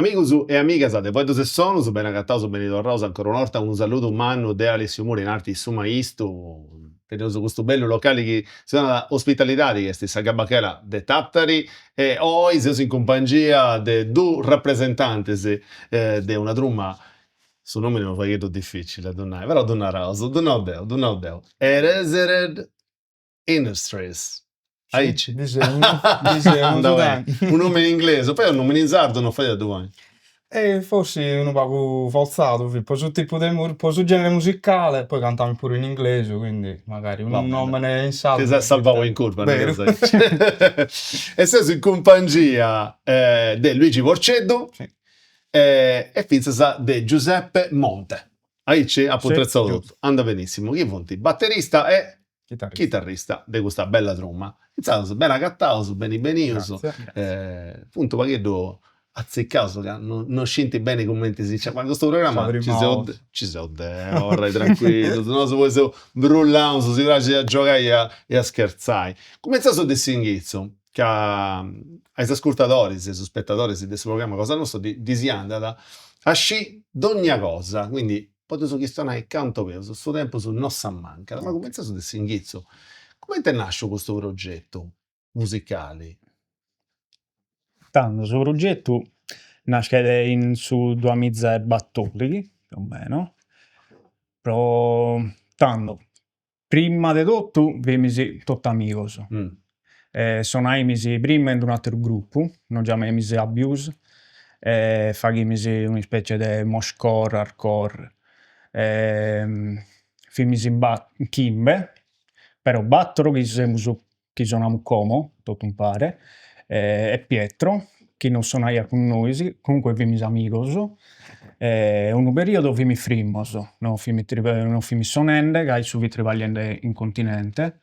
Amigos e amigas de Voidos e Sonos, ben agattados, ben ritornados ancora una volta. Un saluto umano de Alessio Mura in arte su maisto. Teniamo questo bello locale che si chiama Ospitalità, che è sta Gabachela de Tattari. E oggi siamo in compagnia di due rappresentanti di una trumma. Su nome non fa che è difficile, però Donnarò. Eresered Industries. Aici. Dicevamo Un nome in inglese, poi un nome in sardo non fai da due. E forse un poco forzato, poi sul tipo poi sul genere musicale, poi cantiamo pure in inglese, quindi magari un nome in sardo. Ti sei salvato in curva, Vero. E sei in compagnia di Luigi Porceddu Sì. e pizza di Giuseppe Monte. Aici ha potrezzato Sì, tutto. Anda benissimo. Chi fonti? Batterista e Chitarrista. chitarrista di questa bella tromma. Iniziamo ben agattato, ben beniuso. Grazie. Punto paghetto azzeccato che non scinti bene i commenti si dice ma questo programma ci si vorrei tranquillo se no se vuoi brullare si piace a giocare e a scherzare come sta su questo inizio che ai ascoltatori ai spettatori di questo programma cosa nostro di si andata a sci d'ogni cosa quindi potete questionare canto per su suo tempo su non sa manca ma come sta su questo inizio come te nasce questo progetto musicale? Tanto, questo progetto nasce in su 2014, più o meno. Però, tanto, prima di tutto, vimisi tutti amigos. Sonaimisi prima in un altro gruppo, non chiamamisi Abuse, fagimisi una specie di moshcore, hardcore. Fimisi in Kimbe, però Battoro che suoniamo come, tutto un pare, e Pietro, che non suonaia con noi, comunque fimisi amigos. Un periodo fimi frimmos, non fimi sonende, che su travagliando in continente.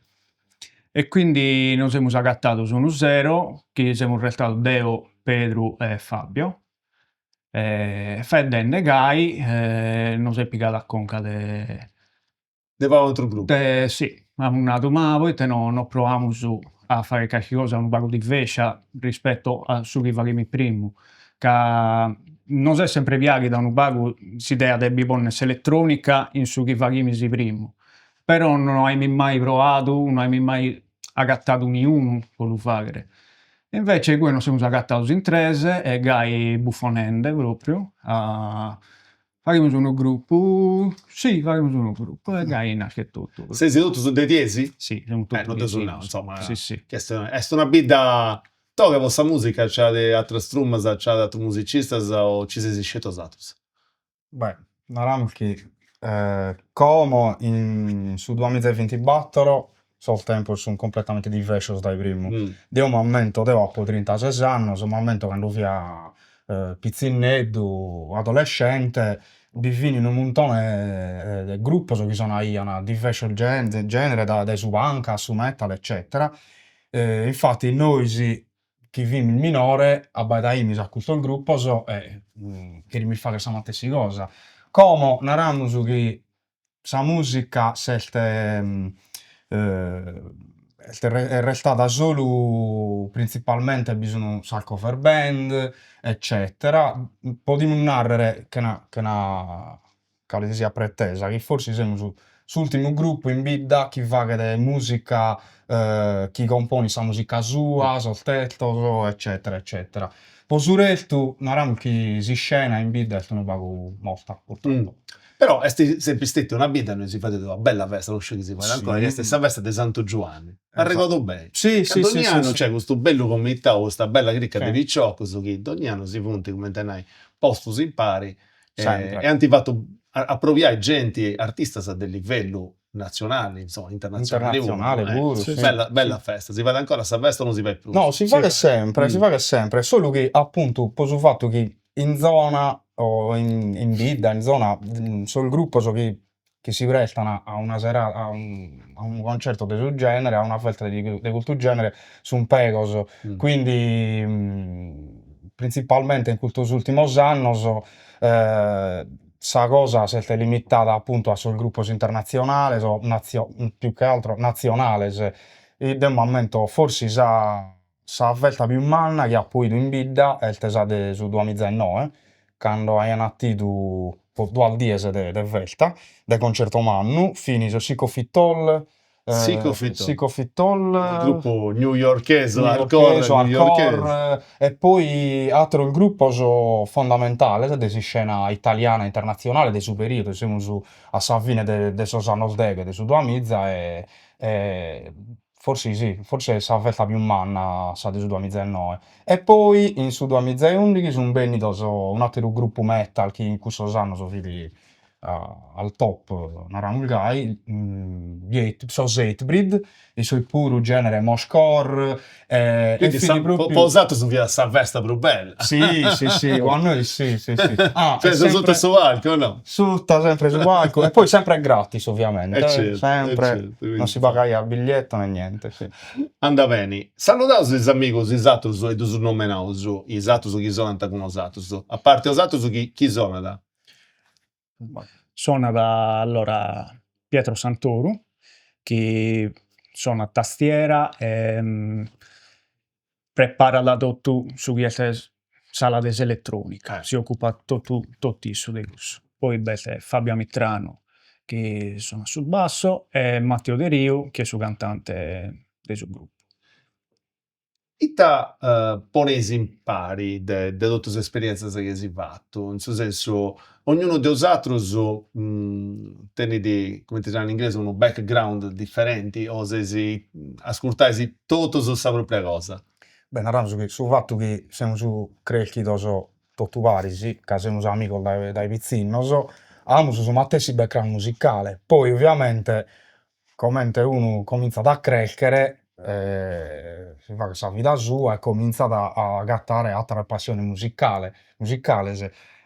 E quindi noi siamo agattati su uno zero, che siamo restati Deo, Pedro e Fabio. Fedden e Gai, non si è piccato a conca Ne va un altro gruppo. sì, abbiamo nato ma poi non proviamo a fare qualche cosa un po' diversa rispetto a su che facciamo prima. Che non è sempre piaciuto da un po' l'idea di business elettronica in su che facciamo prima. Però non abbiamo mai provato, non abbiamo mai agattato ognuno con lo fare. Invece noi non siamo agattati in tre e Gai buffonende proprio. Facciamo un gruppo, sì, facciamo un gruppo e Gai nasce tutto. Sei seduto su dei tiesi? Sì, siamo tutti non te suonavo, insomma. Sì, sì. Che è una bida. Tu che vostra musica c'ha di altre strummas, c'ha di altri musicisti o ci sei scelto altri? Beh, naravamo che come su 2024 sul tempo sono completamente diversi dai primi. Di un momento devo 36 anni, un momento quando via pizzinetto, adolescente, vivi in un montone di gruppi che sono ahí, diversi genere, da su punk, su metal, eccetera. Infatti noi chi vive il minore, abbaidai a questo gruppo che mi fa questa stessa cosa. Come narramos che sa musica è restata solo principalmente bisogno sa cover band, eccetera. Potremmo narrare che sia pretesa, che forse siamo sull'ultimo gruppo in bidda chi fa che musica chi compone sa musica sua, sul tetto, eccetera, eccetera. Poi su resto, narramo che si scena in bidda e non pago molta, purtroppo. Però è sempre stata una bida, noi si fate una bella festa, non so che si fa ancora, che è stessa festa di Santo Giovanni. Ma ricordo bene. Sì, sì, ogni anno sì. c'è questo bello comitato, questa bella cricca di picciocco, che ogni anno si punti come tenai posto si impari e hanno fatto approvare gente, artisti del livello nazionale, insomma, internazionale pure, sì. Bella festa. Si fa ancora questa festa o non si fa più? No, si fa sempre, solo che appunto per il fatto che in zona o in bidda, in zona, sul gruppo che si prestano a una serata, a un concerto di questo genere, a una festa di questo genere, sono pegos. Quindi principalmente in questi ultimi anni sta cosa si è limitata appunto a sul gruppo internazionale, più che altro nazionale. E del momento forse sa volta più manna che ha poi in bidda è il tesade su 2009, quando hai nattido due diesi de volta, del concerto mannu, fini su Sico Fittol, Sico Fittol, il gruppo newyorkese, newyorkese, newyorkese. hardcore, e poi altro il gruppo fondamentale della scena italiana internazionale del suo periodo, siamo a fine dei anni 10, su 2000 e forse sì, forse sa volta più manna sa del 2009. E poi in su 2011 sono venuti un altro gruppo metal che in questo anno sono fili al top, naran Guy, sos Hatebreed, e suoi puro genere moshcore, e Quindi fili proprio... posato su via sta festa più bella. Sì, a noi sì. Ah, Cioè, è sono sempre... sotto su palco, no? Sutta sempre su palco, e poi sempre gratis ovviamente, Certo, sempre, certo, quindi non si paga il biglietto né niente, sì. anda bene. Salutato gli amici esattos e dos nomenaus, esattos chi sono con osatos. A parte osatos chi sono da? Suona da allora Pietro Santoro, che suona tastiera e prepara la tutto su queste sala des elettronica. Si occupa tutto isso di questo. Poi invece Fabio Mitrano, che suona sul basso, e Matteo De Rio, che è il cantante del suo gruppo. Ita ponesi in pari de tutte le esperienze che si fatto, in senso, ognuno de osatros tenidi, come ti dicono in inglese, un background differenti, o se si ascoltasi totos sa propria cosa. Beh, narramos che su fatto che siamo cresciuti tutti vari, sì, che siamo amici dai pizzinnos, abbiamo su matessi background musicale. Poi ovviamente, come uno comincia a crescere, si fa questa vita sua e comincia a gattare altre passioni musicali.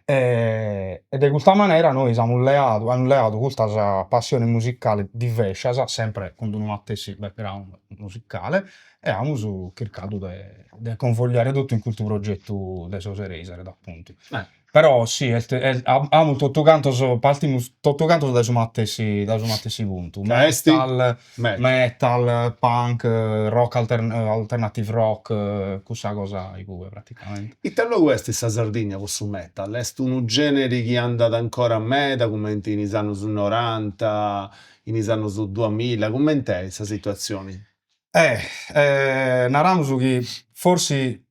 E di questa maniera noi abbiamo leato questa passione musicale diversa, sempre con un matessi background musicale, e abbiamo cercato di convogliare tutto in questo progetto di Sose Racer, appunto. Però sì, abbiamo tutto canto, partiamo tutto canto da su mattesi punto. Metal, punk, rock, alternative rock, questa cosa di cui praticamente. Italo questo è sa Sardegna con su metal, è un genere che è andato ancora a meta, come in anni 90, in anni 2000, come è questa situazione? Narramos che forse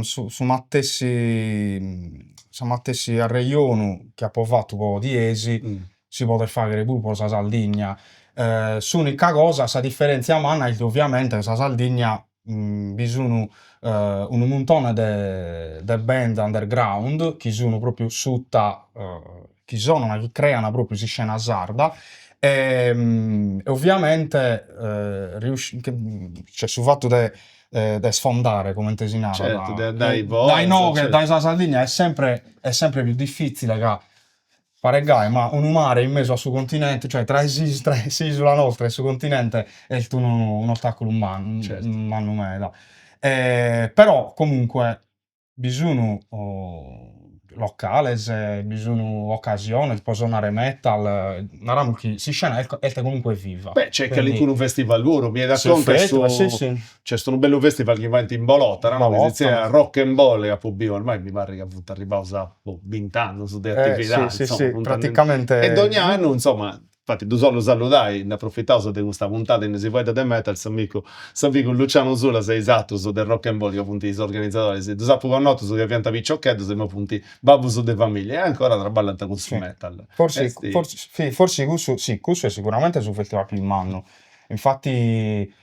su mattessi a Reionu che ha provato un po' di esi si può fare pure la Sardegna. L'unica cosa, la differenza manna è che ovviamente la Sardegna bisogna un montone di band underground che sono proprio che creano proprio si scena sarda. E ovviamente cioè, sul fatto di sfondare come intesinava certo, dai voci, certo. dai Sardegna è sempre più difficile che paregare, ma un mare in mezzo al suo continente, cioè tra sulla nostra e il suo continente è un ostacolo umano, certo. meta. Però comunque bisogna locale, bisogna occasione, può suonare metal, che si scena è comunque viva. Beh, c'è che lì un festival loro, mi racconta c'è un bello festival che va in Bolota, no? Si Rock and Ball a Pobio, ormai mi pare che ha avuto arrivato 20 anni su delle attività, sì, praticamente. E ogni anno, insomma, infatti tu solo saludai, ne approfittavo di questa puntata in si de metal, amico Luciano Sula, sei esatto, su del Rock and Ball, che appunto gli organizzatori, se tu sappi con noto su che pianta piccioccheddo, se mi appunti babbo su de famiglie, e ancora traballante con su metal. Forse questo è sicuramente sul festival più in mano. Infatti,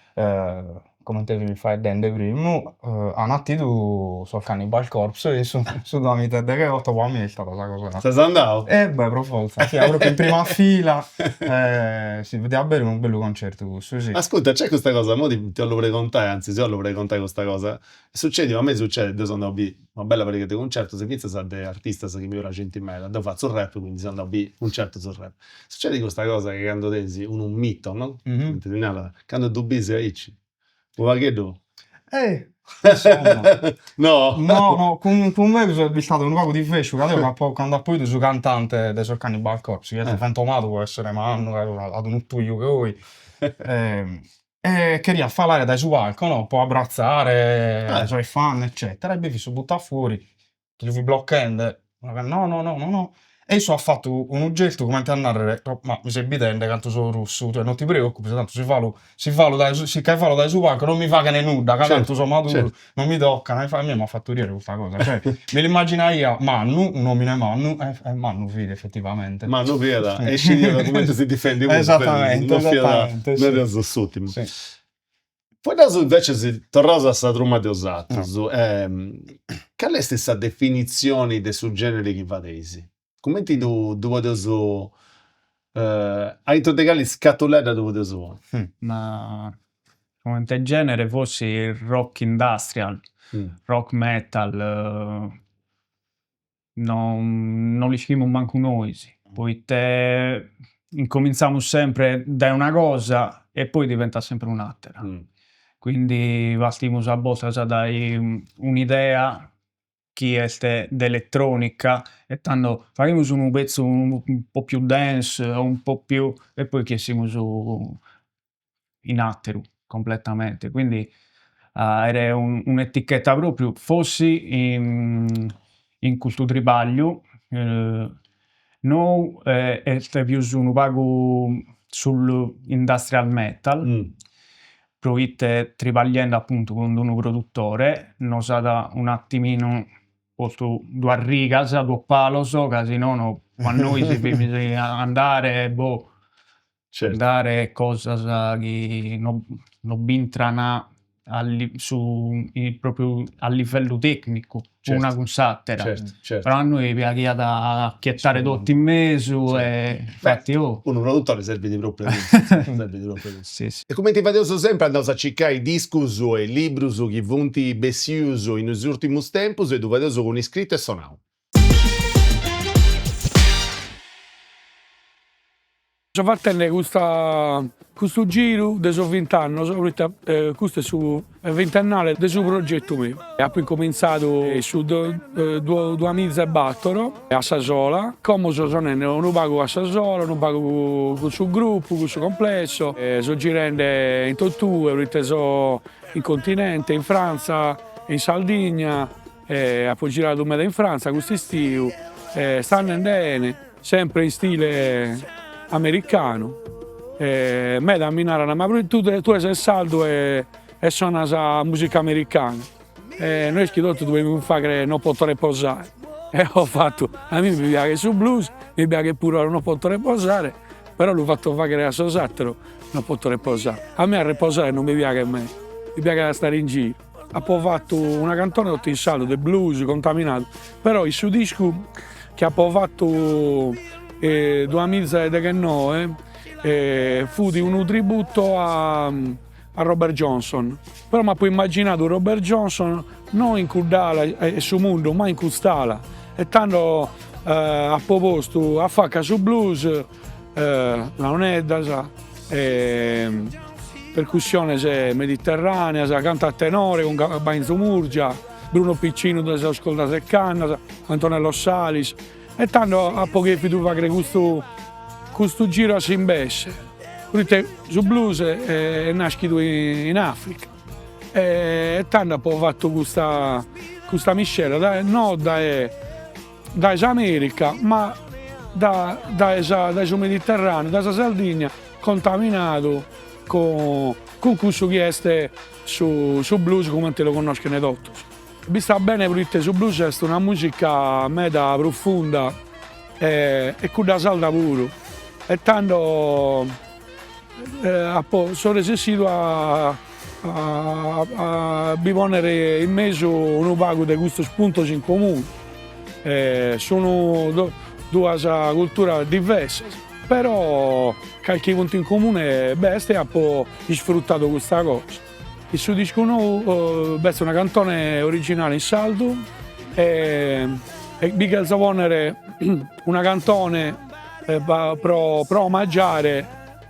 come te mi fai dende prima, a nattido sul Cannibal Corpse e su 2000 che 8 a me è stata questa cosa. Sei andato? Beh, per forza, sì, proprio in prima fila, si vedeva bene un bello concerto questo, sì. Ascolta, c'è questa cosa, mo ti lo vorrei contare, anzi, io lo vorrei contare questa cosa. Succede, a me succede, io sono andato a una bella parecchia di concerto, se inizia a dei artisti che mi ora gente in me, devo fare sul rap, quindi sono andato a concerto sul rap. Succede questa cosa che quando tesi un mito, no? Quando tu bisi a Icci. Ma che tu? Insomma. No, con me è stato un poco difficile, quando poi su cantante del Cannibal Corpse, che è fantomato può essere, ma ad un tuo che vuoi. e queria parlare dai suoi palco, no? Può abbracciare i suoi fan, eccetera. E Bevi si butta fuori, gli vi bloccando, no. E io ho fatto un oggetto come a narrare, ma mi sei evidente che sono russo, cioè non ti preoccupi, tanto si fa dai suoi palco, non mi fa che ne nuda, che tanto sono maturo, non mi tocca, a me mi ha fatto ridere questa cosa, cioè me l'immagina io, Mannu, un nome Mannu, Mannu vede effettivamente. Mannu veda, esci da come si difende esattamente, non sono suttimo. Sì. Poi adesso invece si torna a questa truma di usato, qual è questa definizione di su genere che vadesi? Come ti do adesso hai tutte le scatolette dove adesso? Ma come te genere fossi il rock industrial, rock metal, non li scriviamo manco noi, poi te incominciamo sempre da una cosa e poi diventa sempre un'altra. Quindi partiamo a volta da un'idea che è d'elettronica e tanto faremo un pezzo un po' più dance, un po' più e poi che siamo su in altro completamente. Quindi era un'etichetta proprio fossi in questo tribaglio noi più su un pago sull'industrial metal proite tribagliando appunto con un produttore nos ha da un attimino posto due rigas, due paloso, casi no, quando noi si bisogna andare andare cosa che non bintrana proprio a livello tecnico, una consattera. Certo. Però a noi piace da acchiettare tutto in mezzo e infatti un produttore serve di proprio sì. E come ti fate sempre andare a cercare i discos e i libri che vunti bessiuso in questi ultimi tempi e dove adesso con iscritto e sonau. Sto facendo questo giro di 20 anni, questo è il 20ennale del suo progetto mio. Ho cominciato su 2004 a Sassola, come sono non pago a Sassola, non pago con il suo gruppo, con il suo complesso, sto girando in Tortura, sono in continente, in Francia, in Sardegna, ho girato un mese in Francia quest'estiu, stanno bene, sempre in stile americano, me da minare, ma tu sei saldo e suona la musica americana. Noi scrittori dobbiamo fare non poter posare. E ho fatto, a me mi piace su blues, mi piace pure non poter posare, però l'ho fatto fare a Sosatero, non poter posare. A me a riposare non mi piace a me, mi piace stare in giro. Ho fatto una canzone tutto in saldo, del blues, contaminato, però il suo disco che ho fatto 2019 fu di un tributo a Robert Johnson, però mi ho immaginato Robert Johnson non in Kurdala e sul mondo, ma in Kustala e tanto a proposto a fare su blues la onedda percussione mediterranea, canta a tenore con Bainzo Murgia, Bruno Piccino da Ascolta Seccanna, Antonello Salis. E tanto a pochi più fare questo giro a Simbesse. Su blues è nascito in Africa. E tanto ho fatto questa miscela, non da America, ma da Mediterraneo, da Sardegna, contaminato con questo che è su blues come te lo conoscono tutti. Mi sta bene perché su blues è una musica meda profonda e con da salda pure. E tanto sono resistito a biponere in mezzo un pago di questi punti in comune. Sono due culture diverse, però qualche punto in comune beste ha sfruttato questa cosa. Il suo disco nuovo è una canzone originale in saldo e Bigel Savonere una canzone per omaggiare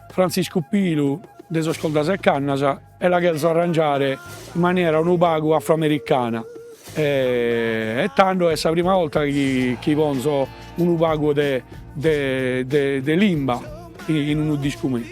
Francisco Pilu del Ascolta Seccanna e la che arrangiare in maniera un pago afroamericana. E tanto è la prima volta che pongo un pago de limba in un disco mio.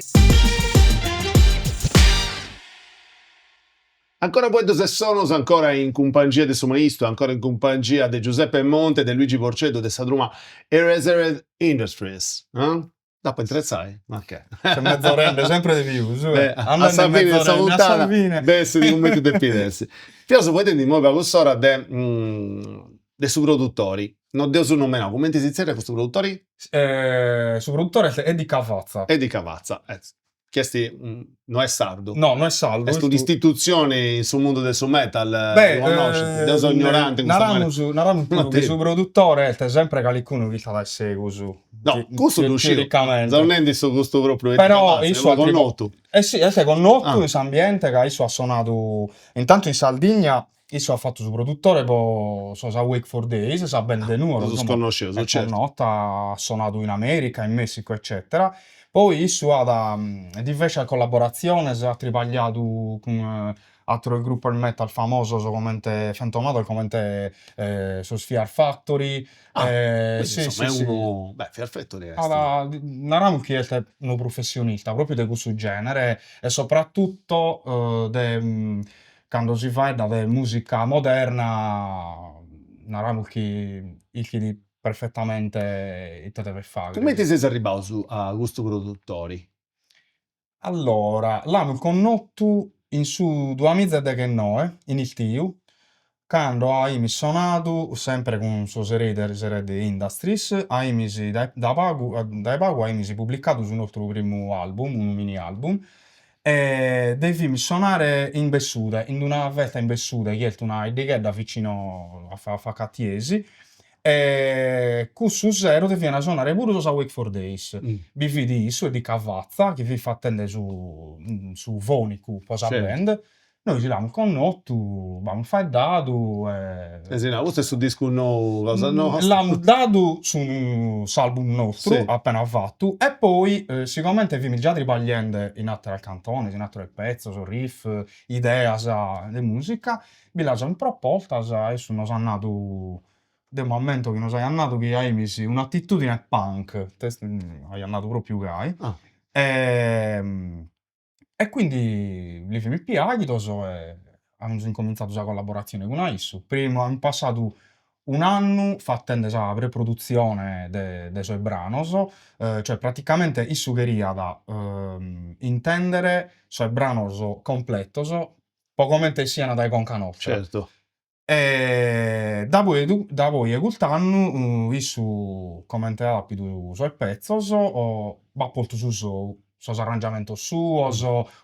Ancora poi se sono ancora in compagnia di suo maestro, ancora in compagnia di Giuseppe Monte, di Luigi Borcedo, di Sadruma Eraser Industries. Dopo intrezzai? Ok. C'è mezz'orende, sempre di più. A Salvini e Salvini. Beh, si commenti del Pidessi. Fiaso, poi di nuovo a quest'ora dei suoi produttori. Non devo su nome, no. Come si dice questo produttori? Suo produttore è di Cavazza. È di Cavazza. Chiesti, non è sardo. No, non è saldo. È un'istituzione sul mondo del suo metal. Beh, sono ignorante. Naramu su produttore è sempre che qualcuno che sta da seguo. No, questo lo uscito. Non è questo proprio. Però io sono conosciuto. Sì, è conosciuto in questo ambiente che io ho suonato intanto in Sardegna. Io ho fatto su produttore, poi sono a Wake for Days, sa bene di nuovo. Lo sconoscevo, certo. Ha suonato in America, in Messico, eccetera. Poi io ho diverse collaborazioni, ho lavorato con altro gruppo di metal famoso come Phantom come su Sphere Factory. Sì, insomma, è uno... Beh, perfetto di essere. Non che è uno professionista, proprio di questo genere, e soprattutto quando si fa da musica moderna, non che perfettamente te deve fare. Come ti sei arrivato a questo produttori? Allora, l'hanno conosciuto in su 2000 che noi, in il TIU, quando mi suonato sempre con suo serie di Industries, da Pago hai pubblicato sul nostro primo album, un mini album, e devi suonare in Bessude, in una festa in Bessude, che è una idea vicino a Cattiesi, e con su zero devi suonare pure su Wake for Days. Vi vedi su di Cavazza, che vi fa attendere su Vonicu, posa band. Noi ci l'abbiamo conosciuto, abbiamo fatto dato. Sì, no, questo è su disco nuovo, cosa no? L'abbiamo dato su album nostro, sì, appena fatto, e poi sicuramente vi già traballando in altri cantoni, in altri pezzi, su riff, idee di musica, vi l'abbiamo proposta, e sono andato del momento che non sei andato che hai messo un'attitudine punk, hai andato proprio gai. E quindi li mi piaciuto e abbiamo incominciato la collaborazione con AISU. Prima abbiamo passato un anno facendo la preproduzione dei suoi brani, cioè praticamente il suggeria da intendere i suoi brani completi, poco mente siano dai con canoccia. Certo. E da voi quest'anno io commenterò più i suoi pezzi o va porto su suo arrangiamento suo,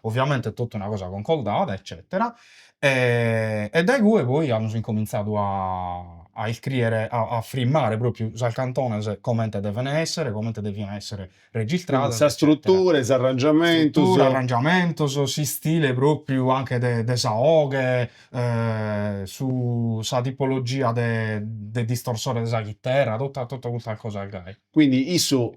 ovviamente è tutta una cosa concordata, eccetera. E da cui poi hanno incominciato a scrivere, a firmare proprio il cantone come devono essere registrate. Sa strutture, sa arrangiamento, si stile proprio anche de saoghe, su sa tipologia de distorsore della chitarra, tutta questa cosa. Quindi Isu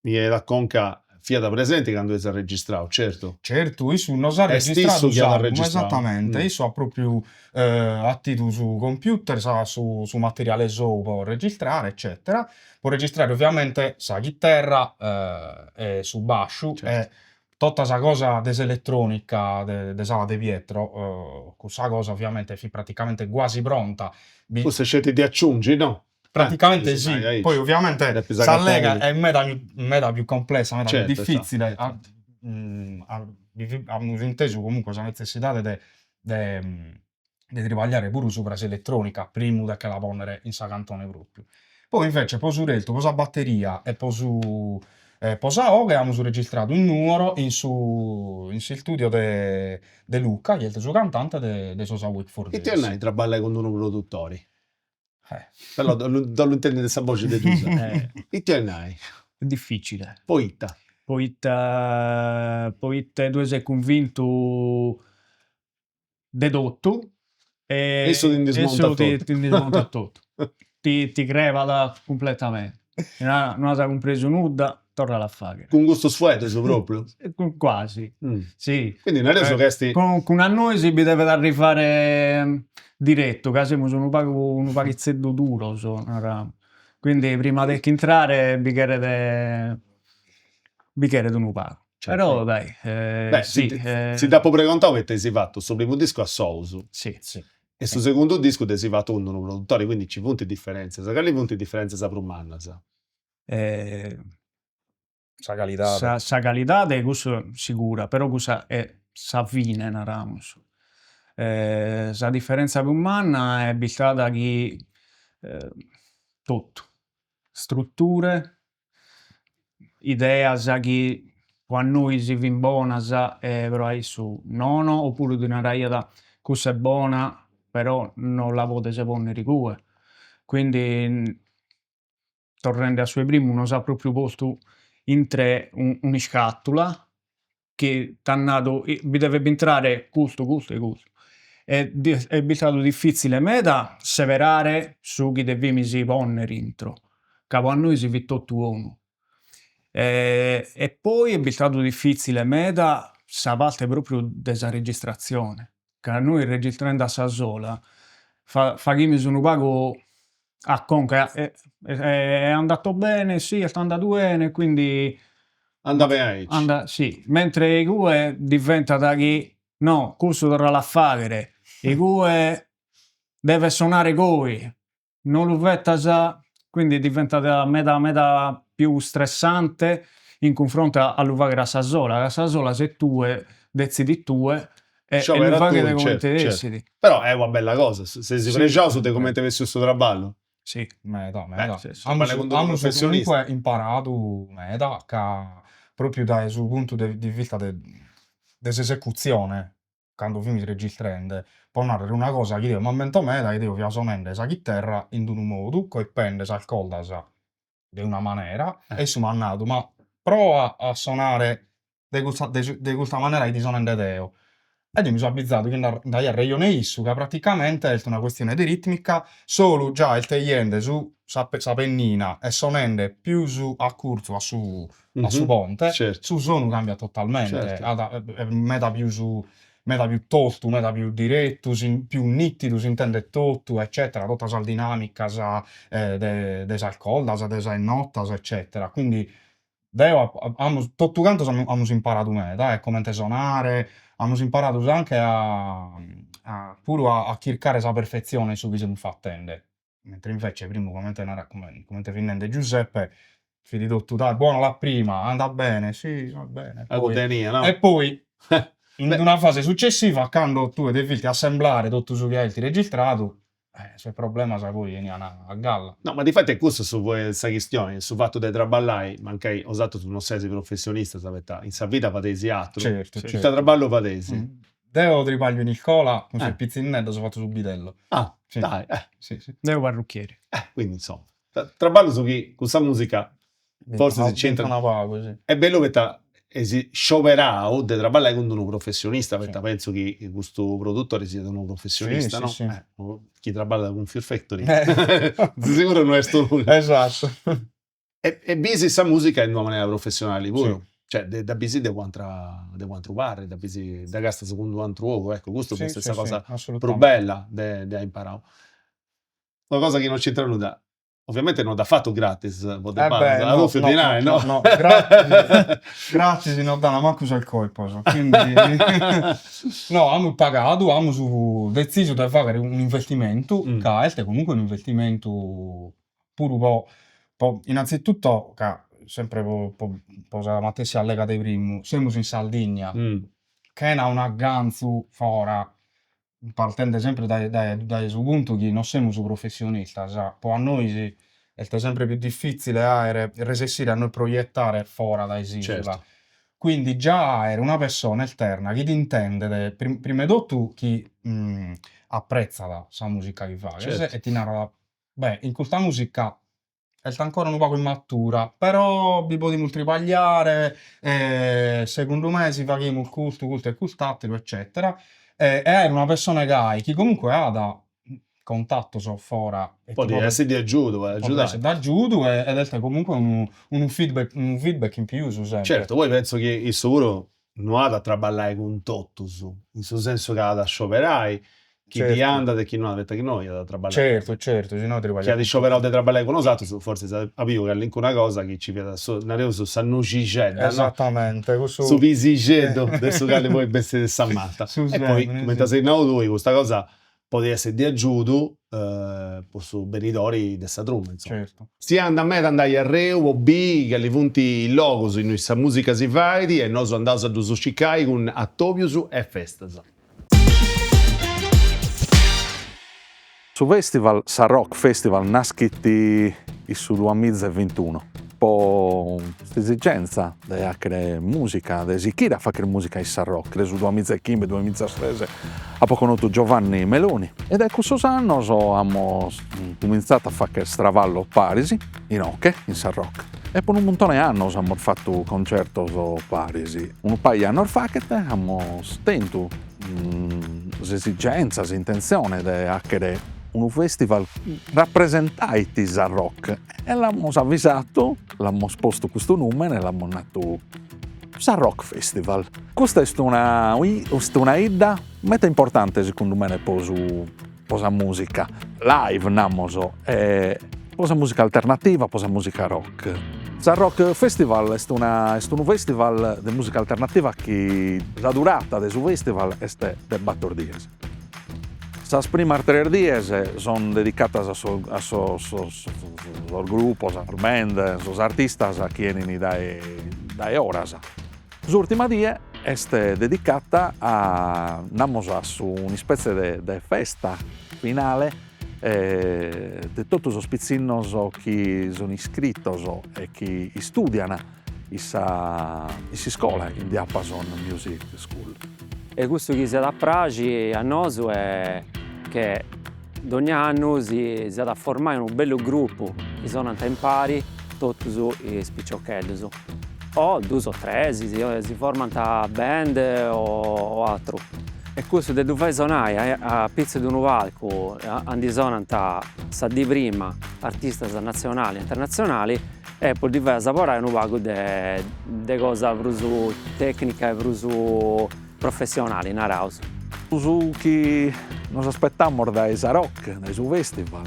mi è la conca da presente quando si è registrato, certo. Certo, io non ho registrato esattamente, io so proprio attivo su computer, su materiale per registrare, eccetera. Può registrare ovviamente sa chitarra e su bascio, certo. E tutta questa cosa dell'elettronica, sala di Pietro, questa cosa ovviamente è praticamente quasi pronta. Forse scelte di aggiungere, no? Praticamente sì, poi ovviamente Sallega è meta più complessa, meta più difficile. Abbiamo inteso comunque la necessità di travagliare pure su presa elettronica prima che la ponere in sa cantone proprio. Poi invece posu retto, posa batteria e posa oga abbiamo registrato un numero in studio de Luca, che è il suo cantante de Sosa Wake for Days. E ti hai traballa con uno produttori? Però non lo intendi questa voce di tu. E ti hai? È difficile. Poitta due sei convinto dedotto e esso ti dismonta tutto. Ti creva completamente. Non ha compreso nulla, torna alla fare. Con gusto sfueto proprio? Quasi, sì. Quindi non è che con a noi si deve da rifare diretto, che siamo un pagizzetto duro, quindi prima di entrare bicchiere di un pago. Però dai, sì, si dopo precontavo che ti sei fatto sul primo disco a Sousu sì. e sul secondo disco ti sei fatto un produttore, quindi ci punti differenze. Sa che punti differenze sa Prumanna, sa? Sa qualità. Sa qualità questo sicura, però cosa è sa fine naramos. Sa differenza più manna è bistata che tutto, strutture, idea sa che a noi si vin buona sa però hai su nono oppure di una raia questa è buona però non la potete se ponere ricue. Quindi tornando a suoi primi non sa proprio posto in tre una scatola che t'hanno vi deve entrare questo e questo. È stato difficile me da severare su chi devi si ponere dentro. Capo a noi si vitto uomo. E poi è stato difficile me da sa parte proprio della registrazione. Che a noi registrando a Sassola facciamo un pago a conca è andato bene, sì, è andato bene, quindi sì, mentre i due diventa da chi no, questo dovrà la fare, i due deve suonare coi, non lo vetta già, quindi diventa da meta più stressante in confronto all'uvare a Sassola. La Sassola se tu decidi tu e l'uvare come te decidi. Però è una bella cosa, se si fregiava su te come te avessi questo traballo. Sì, meda. Abbiamo comunque imparato meda che proprio sul punto di vista dell'esecuzione, quando film registrando, può narrare una cosa che io mi ammento meda che devo suonare la chitarra in un modo, poi pende al colda di una maniera e su mannato, ma prova a suonare di questa maniera di suonare Deo. Ed io mi sono avvizzato che da Reione Issu, che praticamente è una questione di ritmica, solo già il tagliende su sa pennina e sonende più su a curso, a su ponte, su suono cambia totalmente, meta più tolto, meta più diretto, più nitido, si intende tutto, eccetera, tutta la dinamica, desa colda, desa notas, eccetera. Quindi, tutto quanto abbiamo imparato meta, come suonare, abbiamo imparato anche pure a cercare la perfezione su chi si fa attendere. Mentre invece prima come te finendo Giuseppe fidi tutto dai buono la prima anda bene sì va bene e poi in una fase successiva quando tu devi assemblare tutto su che hai registrato se il problema sai poi vieni a galla. No, ma di fatto è questo su questa questione, sul fatto di traballare, ma anche osato tu non sei professionista, in sa vita fatesi altro. Certo. Il traballo fatesi. Deo tripaglio in Nicola con il pizzinetto si è fatto sul bidello. Sì. Dai, sì. Deo parrucchiere. Quindi insomma, traballo su chi questa musica forse si c'entra. Sì. È bello che scioperao di traballare con uno professionista, perché penso che questo produttore sia uno professionista, no? Sì. Chi traballa con Fear Factory di sicuro non è sto nulla. Esatto. E bisi questa musica in una maniera professionale pure. Cioè, da bisi devo trovare, da bisi da gasta secondo un altro uovo, ecco, questo è questa cosa più bella da imparare. Una cosa che non c'entra nulla. Ovviamente non da fatto gratis, no, gratis non danno manco sul colpo, quindi no, abbiamo pagato, abbiamo deciso di fare un investimento, che è comunque un investimento pure un po', innanzitutto, che sempre posa Matteo si allega dei primi, siamo in Sardegna, che è un agganzo fuori, partendo sempre dai su punto che non siamo su professionisti, poi a noi è sempre più difficile resistere a noi proiettare fuori dai Certo. Quindi già era una persona esterna che ti intende, prima di tutto chi apprezza la musica che fa, e ti narra, beh, in questa musica è ancora un po' immatura, però vi potete tripagliare, secondo me si fa il culto e cultatelo, eccetera. Era una persona che comunque ha da contatto fuori. Può essere di aiuto, ed è comunque un feedback in più su sempre. Certo, poi penso che il suo non ha da traballare con tutto su, in senso che ha da scioperare, chi ti anda e chi non ha detto che noi da trabalhare. Certo, se no ti Chi ha di sciopero di trabalhare con nosaltros, forse capivo che all'incuna cosa che ci vede nareo su Sannucigedda, esattamente, no? Su Visigeddo, adesso che poi bestie di Sammata. E poi, come ti sei tu, questa cosa poteva essere di aiuto per su benidori di Sadrum, insomma. Certo. Sia andare a andare a Reu o B, che li punti il logo su questa musica si fai, e noi andiamo a Dususcicai con Attobius e Festas. Su festival, Sa Rock Festival, nasciti su 2021. Po' questa di fare musica, di sicchire a fare musica in Sa Rock, su 2015-2016 ha conosciuto Giovanni Meloni. Ed è questo anno abbiamo cominciato a fare stravallo a Parisi, in Oche, in Sa Rock. E per un montone di anni abbiamo fatto concerti a Parisi. Un paio di anni fa abbiamo tentato l'esigenza, l'intenzione di fare un festival rappresentati Sa Rock e l'abbiamo avvisato, l'abbiamo posto questo nome e l'abbiamo detto Sa Rock Festival. Questa è una idea molto importante secondo me per la musica live, namoso, e per la musica alternativa, per la musica rock. Sa Rock Festival è un festival di musica alternativa che la durata del festival è del 4 giorni. Las primas 3 días son dedicadas a sos grupos, a band, a sos artistas a vienen dae horas. L'ultima día è dedicata a una specie di festa finale di tutti i pizzinos che sono iscritti e che studiano in scuola, in Diapason Music School. E questo che si da Pragi a noi è che ogni anno si da formare un bello gruppo che sono andati in pari tutti i spicciocchetti o 2 o 3 si formano a band o altro e questo di dove suonare a pizza di un valco andi sono sa di prima artisti nazionali e internazionali e poi diversa lavorare in un vago di cose più tecnica e più professionali in house. Su che nos aspettiamo da Sa Rock, dai suo festival,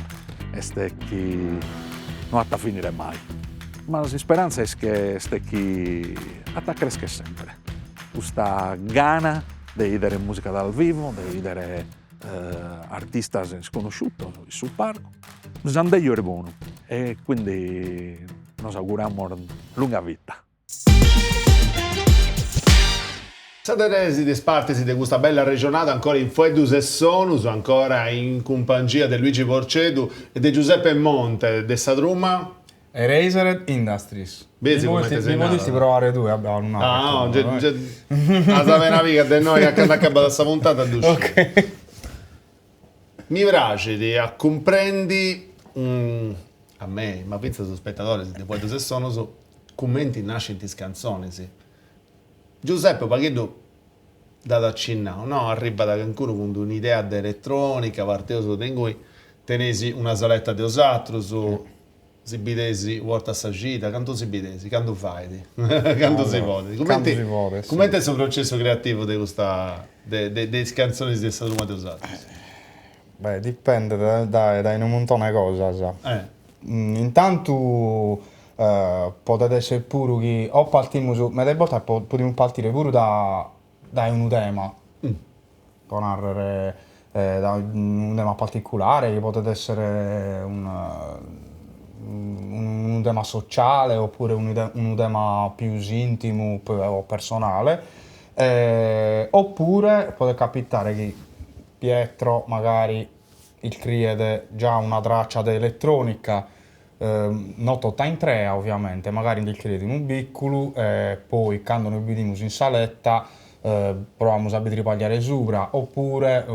è che non ha finire mai. Ma la speranza è che cresca sempre. Questa gana di vedere musica dal vivo, di vedere artisti sconosciuti sul palco, nos hanno detto buono e quindi nos auguriamo lunga vita. Saderesi di spartisi di questa bella regionata ancora in Fuedus e Sonus, ancora in compagnia di Luigi Porcedu e di Giuseppe Monte de Sadruma. Erasered Industries. Vedi come ti sei nato? Potresti provare tu, abbiamo una. Ah, no, la sapeva mica di noi a acabare questa puntata a duscire. Ok. Mi piace di comprendi a me, ma penso ai spettatori di Fuedus e Sonus, commenti nascenti canzoni, sì. Giuseppe Paghetto da accennare, no? Arriva da Cancuro con un'idea di elettronica, partito in cui tenesi una saletta di osatro su si bidesi vuota assagita, quanto si bidesi, quanto fai? Quanto si voti? Come è il suo processo creativo di questa delle canzoni di Sadruma di osatro? Beh, dipende da un montone di cose, intanto potete essere pure che o partiamo su, ma delle volte potremmo partire pure da un tema, con da un tema particolare, che potete essere un tema sociale oppure un tema più intimo o personale, oppure può capitare che Pietro magari il crede già una traccia di elettronica, non tutta in 3 ovviamente, magari il crede in un piccolo, poi quando noi vediamo in saletta proviamo a ripagliare sopra, oppure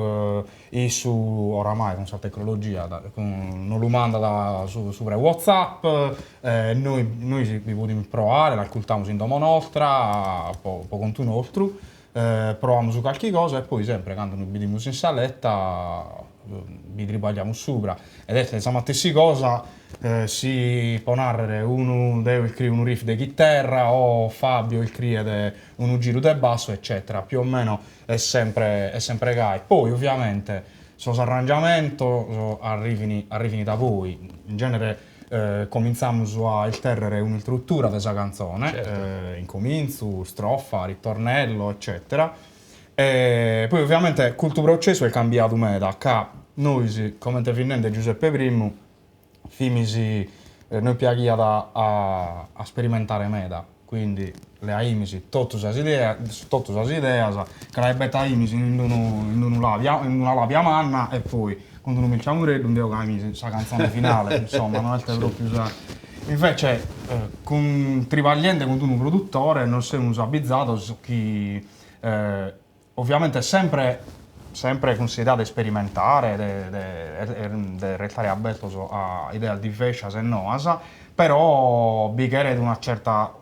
oramai con questa tecnologia non lo manda sopra WhatsApp, noi vi possiamo provare, l'ascoltiamo in domo nostra, poi con un altro, proviamo su qualche cosa e poi sempre quando noi vediamo in saletta vi ripagliamo sopra. Ed è insomma queste cose si può narrare, uno deve scrivere un riff di chitarra o Fabio scrive un giro del basso eccetera, più o meno è sempre gai. Poi ovviamente sos arrangiamenti arrivano da voi. In genere cominciamo a ilterrere una struttura della canzone, Certo. incomincio, strofa, ritornello, eccetera. E poi ovviamente questo processo è cambiato meda, che noi, come te finendo Giuseppe I, noi piaciava a sperimentare meda, quindi le aimisi tutte le idee, che le betaimisi in una labia manna e poi quando non mi chiamo Reddu, devo cambiare la canzone finale, insomma, non è proprio usare. Invece, trivagliente con un produttore, non siamo abituati che ovviamente sempre considerato sperimentare, di restare aperto a idee diverse e nuove, però bighere di una certa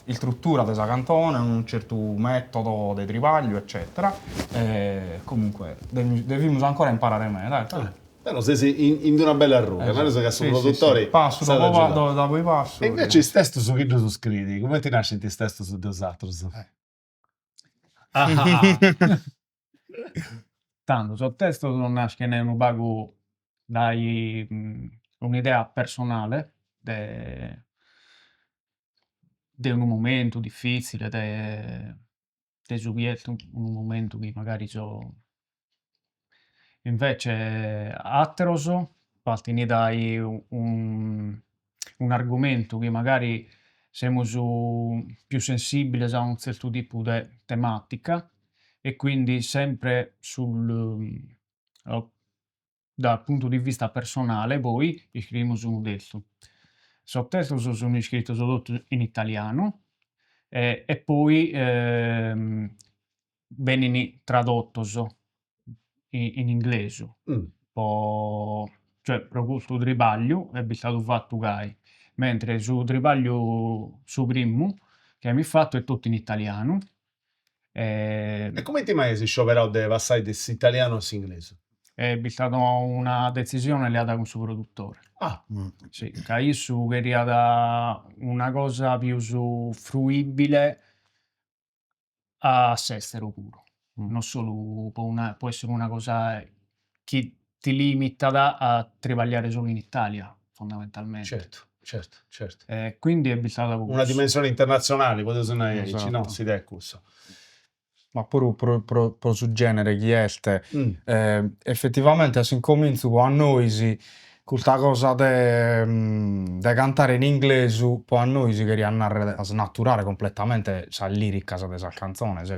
struttura della cantone, un certo metodo di trivaglio, eccetera. E comunque dobbiamo ancora imparare meglio, dai. Però sei in una bella ruga, non è che sono produttori. Passo dopo i passo. E invece il testo su chi tu scrivi, come ti nasce il testo su Deus Atros? Tanto, sul testo non nasce un bago dai un'idea personale di un momento difficile, di subito un momento che magari invece atteroso, partendo dai un argomento che magari siamo più sensibili a un certo tipo di tematica e quindi sempre dal punto di vista personale poi scriviamo su un testo. Sottotitoli sono scritti soprattutto in italiano e poi vengono tradotti in inglese. Cioè, per questo tribaglio è stato fatto Gai, mentre su tribaglio su primo che mi fatto è tutto in italiano. E come ti mai si scioperato di passare dall'italiano all'inglese? È stata una decisione legata con il suo produttore. Sì, che io queria una cosa più fruibile all'estero pure. Non solo può essere una cosa che ti limita a travagliare solo in Italia, fondamentalmente. Certo. Quindi è stata Una dimensione internazionale, potete dire, Esatto. no, si dà questo. Ma pure per su genere chi è, effettivamente si incomincia a noi questa cosa di cantare in inglese, poi a noi si queria andare a snaturare completamente la lirica della canzone, che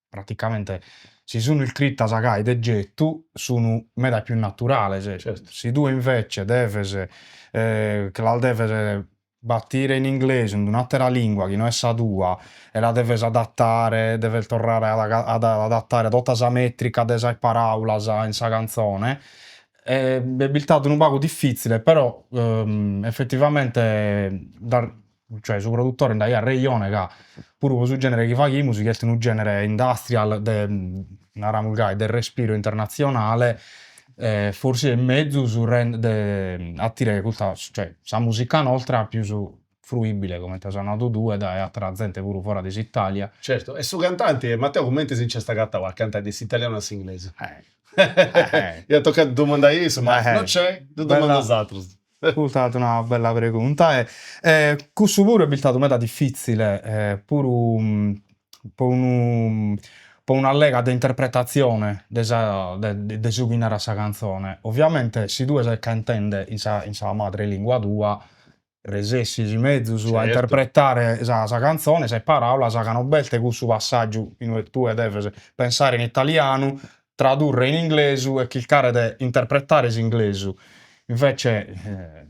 praticamente si sono scritta sagai de getto sono meda più naturale, Certo. se tu invece devi che la devi battire in inglese in un'altra lingua che non è sa tua e la devi adattare, devi tornare ad adattare tutta la metrica delle parole in sa canzone, è stato un poco difficile, però effettivamente cioè il suo produttore andai a Reione che pure su genere che fa musica è un genere industrial del respiro internazionale, forse è mezzo a tirare questa, cioè la musica nostra più fruibile come ti ho detto due da altra gente pure fuori dall'Italia. Certo, e su cantanti, Matteo, commenti se c'è sta gatta a cantare dall'italiano all'inglese. Io toccato domandare io, ma non c'è, tu domanda altro. Questa è una bella pregunta. Questo pure è stato meta difficile, pure per una lega di interpretazione di suonare questa canzone. Ovviamente, se tu sei cantante in sa madrelingua tua, resessi di mezzo a interpretare questa canzone, se parole, sacano belle questo passaggio in cui tu devi pensare in italiano, tradurre in inglese e cercare di interpretare in inglese. Invece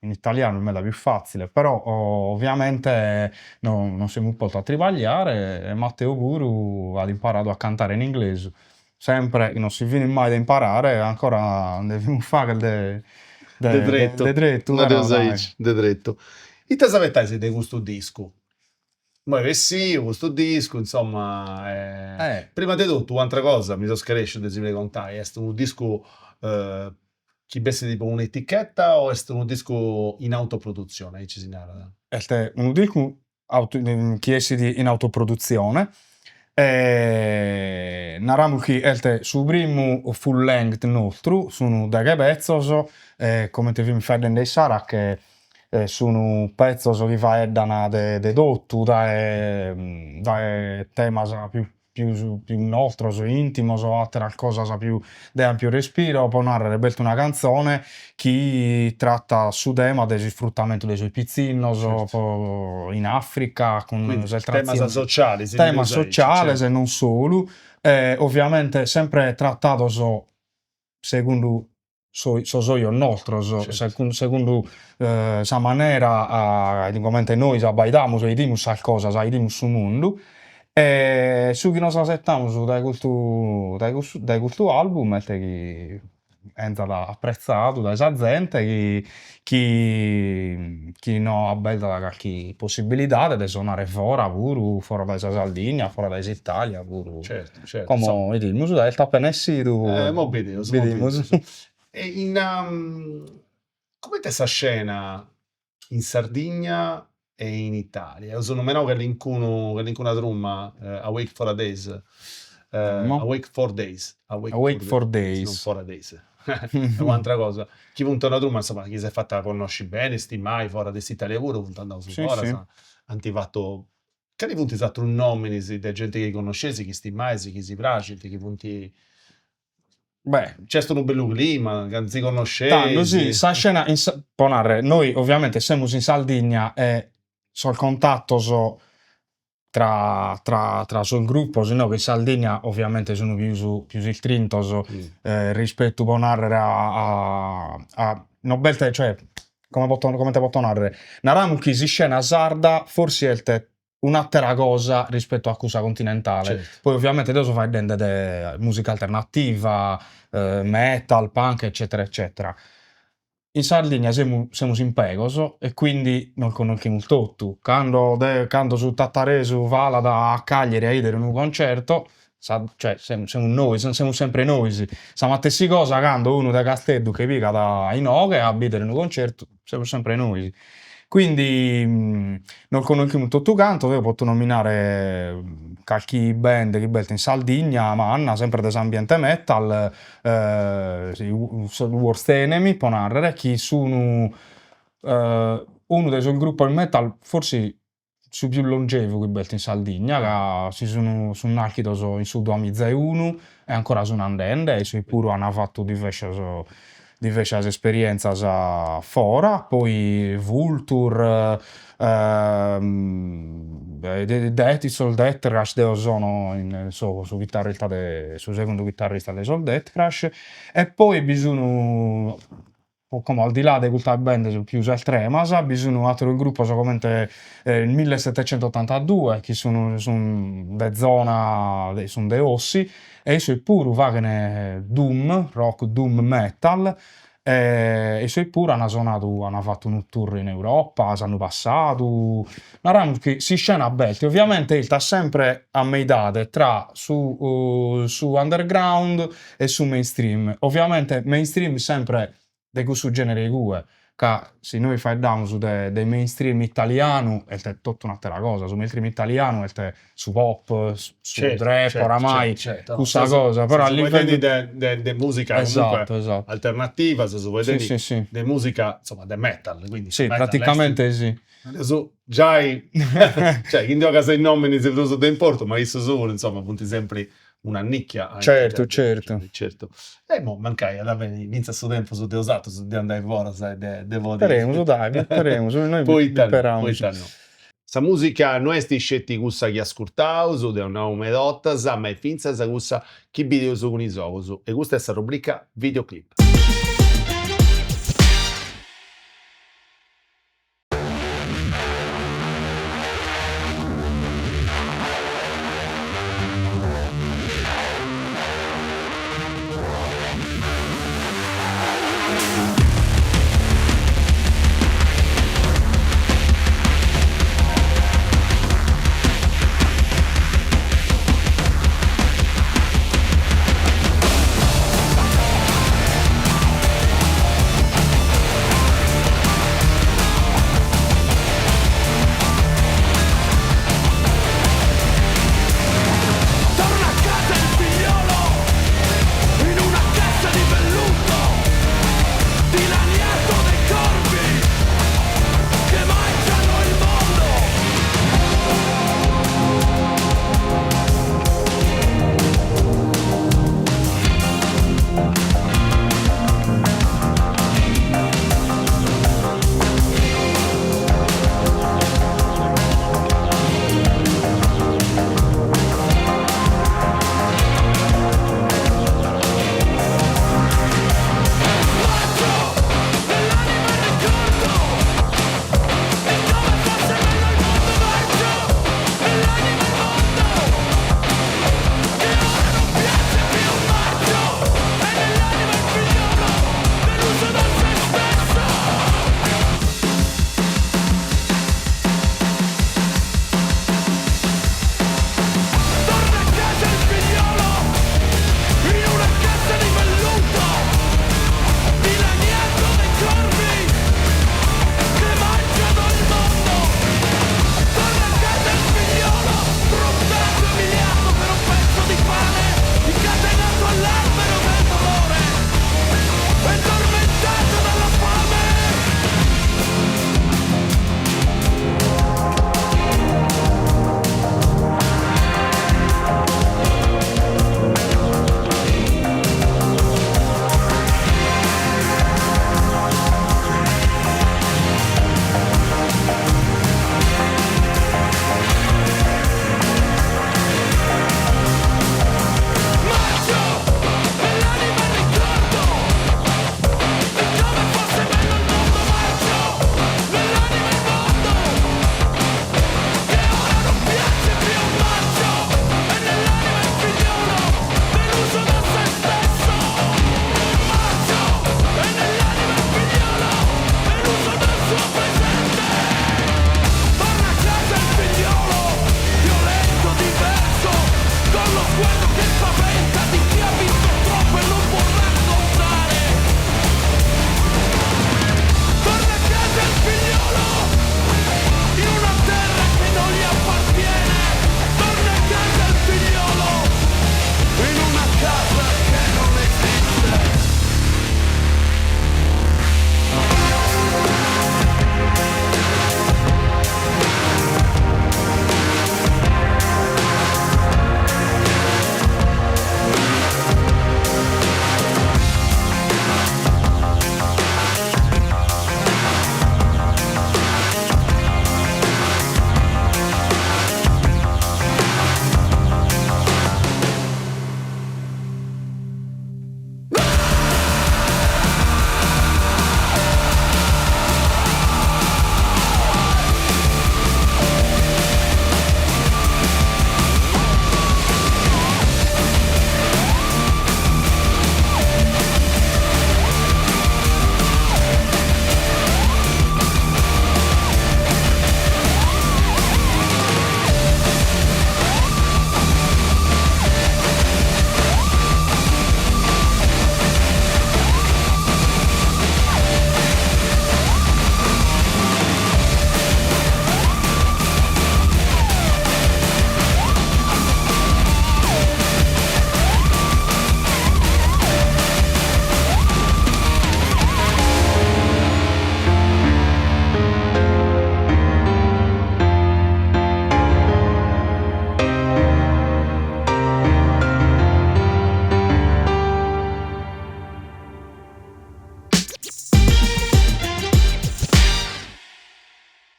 in italiano è molto più facile, però ovviamente non siamo un po' a trivagliare e Matteo pure ha imparato a cantare in inglese. Sempre non si viene mai da imparare, ancora dobbiamo fare de dritto. E te sapete se di questo disco? Ma sì, questo disco, insomma, prima di tutto, un'altra cosa, mi sono scaresciuto di si contare, è un disco che veste tipo un'etichetta o è un disco in autoproduzione? È un disco che è in autoproduzione, Naramus chi elte su primu full length nostru sono deghe pezzos, come ti film fedden dei Sara che sono pezzos che faeddana de tottu, dae temas più nostros, intimos o atteras cosas più de ampio respiro, po narrere belta una canzone chi tratta su tema del sfruttamento dei suoi pizzinnos in Africa con temas sociali, temas sociales e non solo, ovviamente sempre trattados secondo soio nostros, secondo sa manera comente noi abbaidamus e idimus sas cosas, idimus su mundu. Su chi nos asettamus dai custu album est chi entat apprezzadu dai sa gente chi no abbeldat calchi possibilidade de sonare fora puru, fora dai sa Sardigna, fora dai s'Italia puru. Certo. Como idimus, est appena essidu. Mo bidimus. E come te sa scena in Sardegna e in Italia? Sono meno che l'incuna trumma Awake for a Days. Awake for Days. Awake for Days. Non for a Days. È un'altra cosa. Chi punta una trumma, insomma, chi si è fatta conosci bene, stimai, fora dell'Italia pure, puntando su fora, sì. hanno fatto... Che punti esatto un nome di gente che conoscesi, chi stimai, chi si piace, chi punti... Beh, c'è stato un bello clima, che si conoscesi. Tanto sì, sa scena, ponare, noi ovviamente siamo in Sardegna e sul contatto tra sul gruppo, se no che in Sardegna ovviamente sono più il trintos rispetto a nobelte, cioè come te posso narrare naramu che si scena sarda forse è un'altra cosa rispetto a cosa continentale. Certo. Poi ovviamente adesso fai dende musica alternativa, metal, punk eccetera eccetera. In Sardegna siamo in Pegos e quindi non conosciamo il tutto. Quando su Tattaresu vala da Cagliari a idere in un concerto, cioè siamo noi, siamo sempre noi. Siamo a stessa cosa quando uno da Castello che pica da Inoghe a bidere in un concerto, siamo sempre noi. Quindi non conosciamo tutto canto, io posso nominare qualche band che belta in Sardegna, ma hanno sempre dell'ambiente metal, Worst Enemy, può narrare, che sono uno dei suoi gruppi metal, forse su più longevo che belta in Sardegna, che si sono nati in su 2001 e ancora sono andando, e poi pure hanno fatto diverse esperienze fora, poi Vulture, Death Crash sono su chitarrista su secondo chitarrista dei Death Crash, e poi bisogna come al di là di questa band più estrema, bisogna un altro gruppo come il 1782 che sono de zona sono de Ossi e i pure fanno doom, rock doom metal e i pure hanno fatto un tour in Europa, hanno passato che si scena belli, ovviamente il sta sempre a meidade tra su underground e su mainstream, ovviamente mainstream sempre di questo genere di cue, che se noi facciamo su dei mainstream italiano è tutta un'altra cosa, su mainstream italiano è su pop, su rap, oramai, questa cosa, però a livello di musica esatto. alternativa, se vuoi dire, di musica, insomma, di metal, quindi sì, metal, praticamente sì. Adesso già cioè, in casa i nomi non si vedono da importo, ma io solo, insomma, punti sempre una nicchia. Certo. Mo mancai ad avere inizia sto tempo su de usato su de andare fuori, sai, devo speriamo, noi poi speriamo. Sa musica non è scetti gussa che ascoltau su de una umedotta, ma è finza sa gussa chi video su con i gioco e questa è la rubrica videoclip.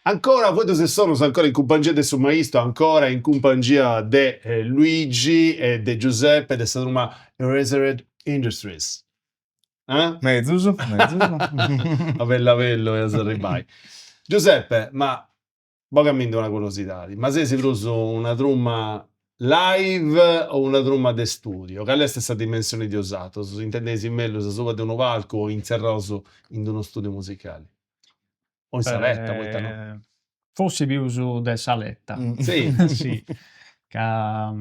Ancora, voi se sono ancora in compagnia del suo maestro, ancora in compagnia di Luigi e di Giuseppe, di Sadruma Eraserhead Industries. Mezzuso. Avello e Aserribai. Giuseppe, ma bogammente una curiosità, ma se si preso una trumma live o una trumma de studio? Qual è la stessa dimensione di usato? Se intendesi meglio se sopra di uno palco o inserrato in uno studio musicale? O in saletta, poi no? Forse più su de saletta. Sì. Sì. Ca,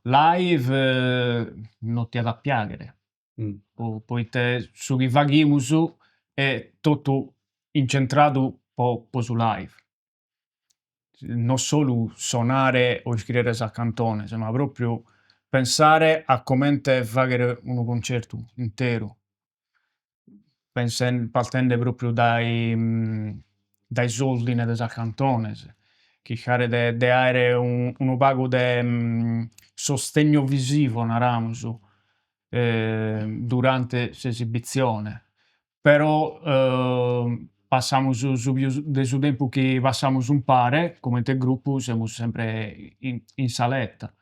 live non ti ha da piangere. Poiché su che vaghimus è tutto incentrato po su live. Non solo suonare o scrivere a cantone, ma proprio pensare a come fare un concerto intero. Partendo proprio dai soldi delle cantone, cercare di avere un pago di sostegno visivo, naramos, durante l'esibizione. Però passiamo su tempo che passiamo un pare, come te gruppo, siamo sempre in saletta.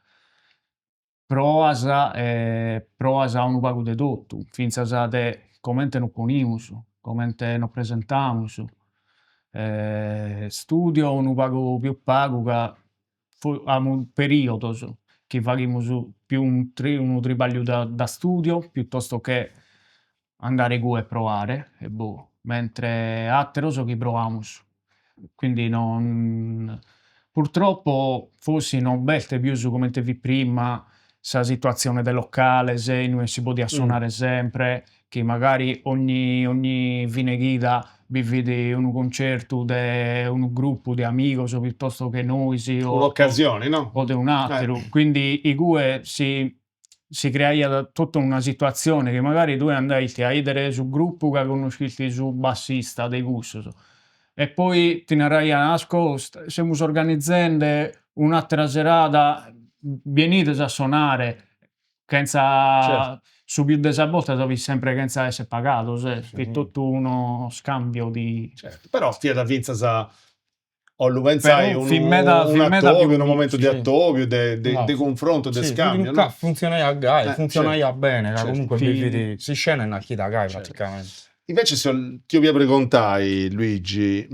Proasa a un pago de tutto, finza de come nos ponimus, come nos presentamus. Studio un pago più pago ca amu periodos che faghimus più un tribaglio da studio piuttosto che andare giù e provare e mentre atteros che provamus. Quindi purtroppo forse non verte più su come te vi prima sa situazione del locale, se non si può suonare sempre, che magari ogni vineghida vi vede un concerto di un gruppo di amici piuttosto che noi Un'occasione, no? o di un altro. Quindi i due si crea tutta una situazione che magari tu andai a vedere sul gruppo che conosci su bassista dei gusti e poi ti narai a nascosto, stiamo organizzando un'altra serata, venite a suonare, senza su più di volte devi sempre senza essere pagato, è tutto uno scambio di... Certo. Però Fiat Vinza sa o lo pensai un momento di attopio, di confronto, di scambio, no? Funziona a gai, funziona bene, comunque si scena in chi da gai praticamente. Invece se ti vi preguntai, Luigi,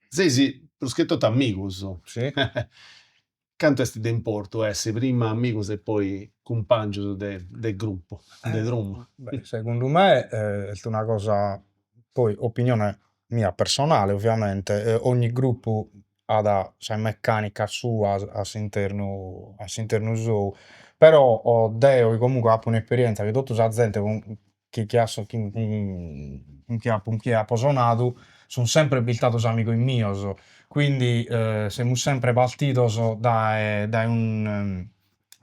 sei scritto amigos, sì. Canto esti d'importo essere prima amigos e poi compagno del gruppo, del drum? Secondo me è una cosa, poi opinione mia personale ovviamente, ogni gruppo ha la meccanica sua all'interno suo, però deo comunque ha un'esperienza che tutta la gente chi ha suonato sono sempre abitato amici miei, quindi siamo sempre partiti da un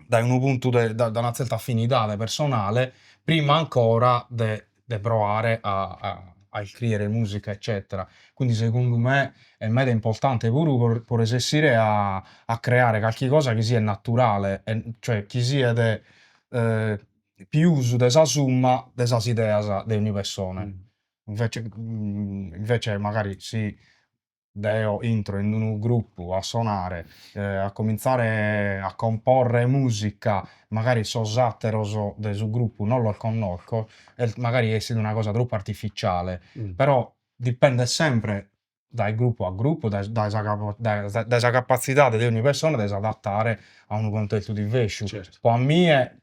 punto da una certa affinità personale prima ancora di provare a scrivere musica eccetera, quindi secondo me è mega importante pure per riuscire a creare qualcosa che sia naturale, cioè che sia più uso della somma delle idee di ogni persona. Invece magari sì, io entro in un gruppo a suonare, a cominciare a comporre musica, magari so zatteroso del suo gruppo non lo conosco, e magari è una cosa troppo artificiale, però dipende sempre dal gruppo a gruppo, dalla capacità di ogni persona di adattare a un contesto diverso. Certo. Per me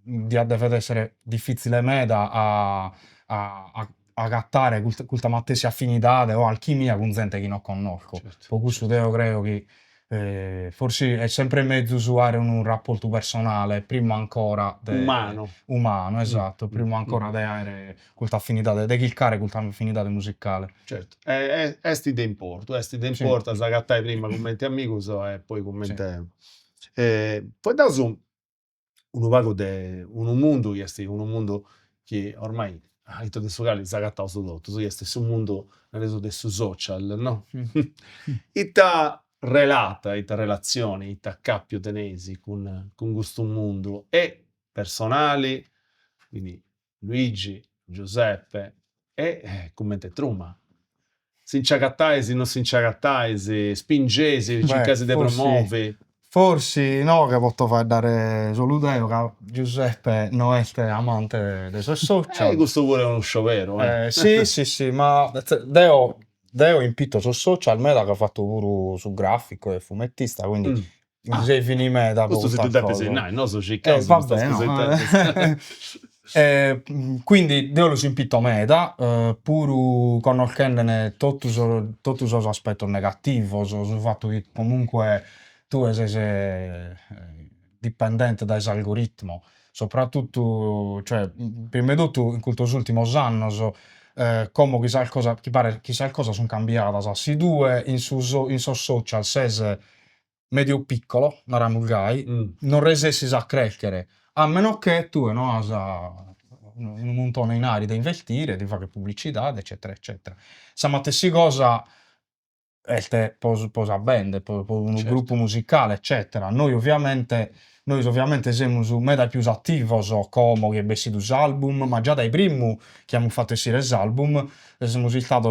deve essere difficile a agattare questa stessa affinità o alchimia con gente che non conosco. Certo. Per questo io credo che forse è sempre mezzo usare un rapporto personale, prima ancora umano, esatto, prima ancora di avere questa affinità, di cliccare questa affinità musicale. Certo, esti d'importo, sa agattai prima commenti amigos e poi commenti... Poi da un vago un mondo che esti un mondo che ormai detto adesso gali zagattao su tutto, so este su mondo reso de su social, no? Ita relata, ita relazione, ita cappio tenesi con questo mondo e personali, quindi Luigi, Giuseppe e commente Truma. si inciagattaisi, non si inciagattaisi, spingesi, in caso di promuovi. Forse no, che posso far dare soluteo che Giuseppe non è amante dei suoi social. Questo pure è uno sciovero. Sì, ma Deo impitto su social media che ha fatto pure su grafico e fumettista, quindi sei fini meta. Questo si deve disegnare, no? So quindi Deo lo si impitto meta, pure conoscendone tutti i aspetti negativi, sul fatto che comunque tu sei dipendente dai algoritmi, soprattutto, cioè, prima di tutto in questi ultimi anni, come chissà cosa sono cambiate, si due in su social sei medio piccolo, non resessi a crescere, a meno che tu non hai un montone in aria da investire, di fare pubblicità, eccetera, eccetera. Siamo a stessa cosa posa band, un gruppo musicale, eccetera. Noi ovviamente siamo su meta più attivi, come che bessi dos album, ma già dai primi che abbiamo fatto essere album, siamo stati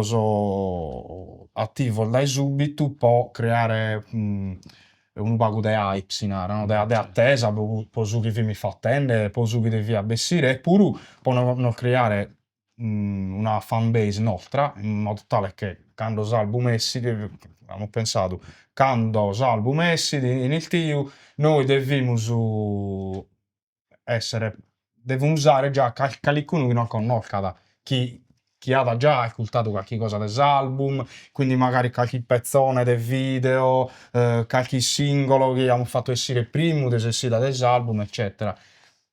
attivi dai subito per creare un paio di hype, no? di attesa, per su che mi fa attendere, per su che devi abbessire, e pure per non creare una fanbase nostra, in modo tale che quando l'album essi, abbiamo pensato, quando l'album essi in il tio, noi dobbiamo usare già qualcuno che non conosca, chi ha già ascoltato qualche cosa dell'album, quindi magari qualche pezzone del video, qualche singolo che abbiamo fatto essere prima dell'album, eccetera.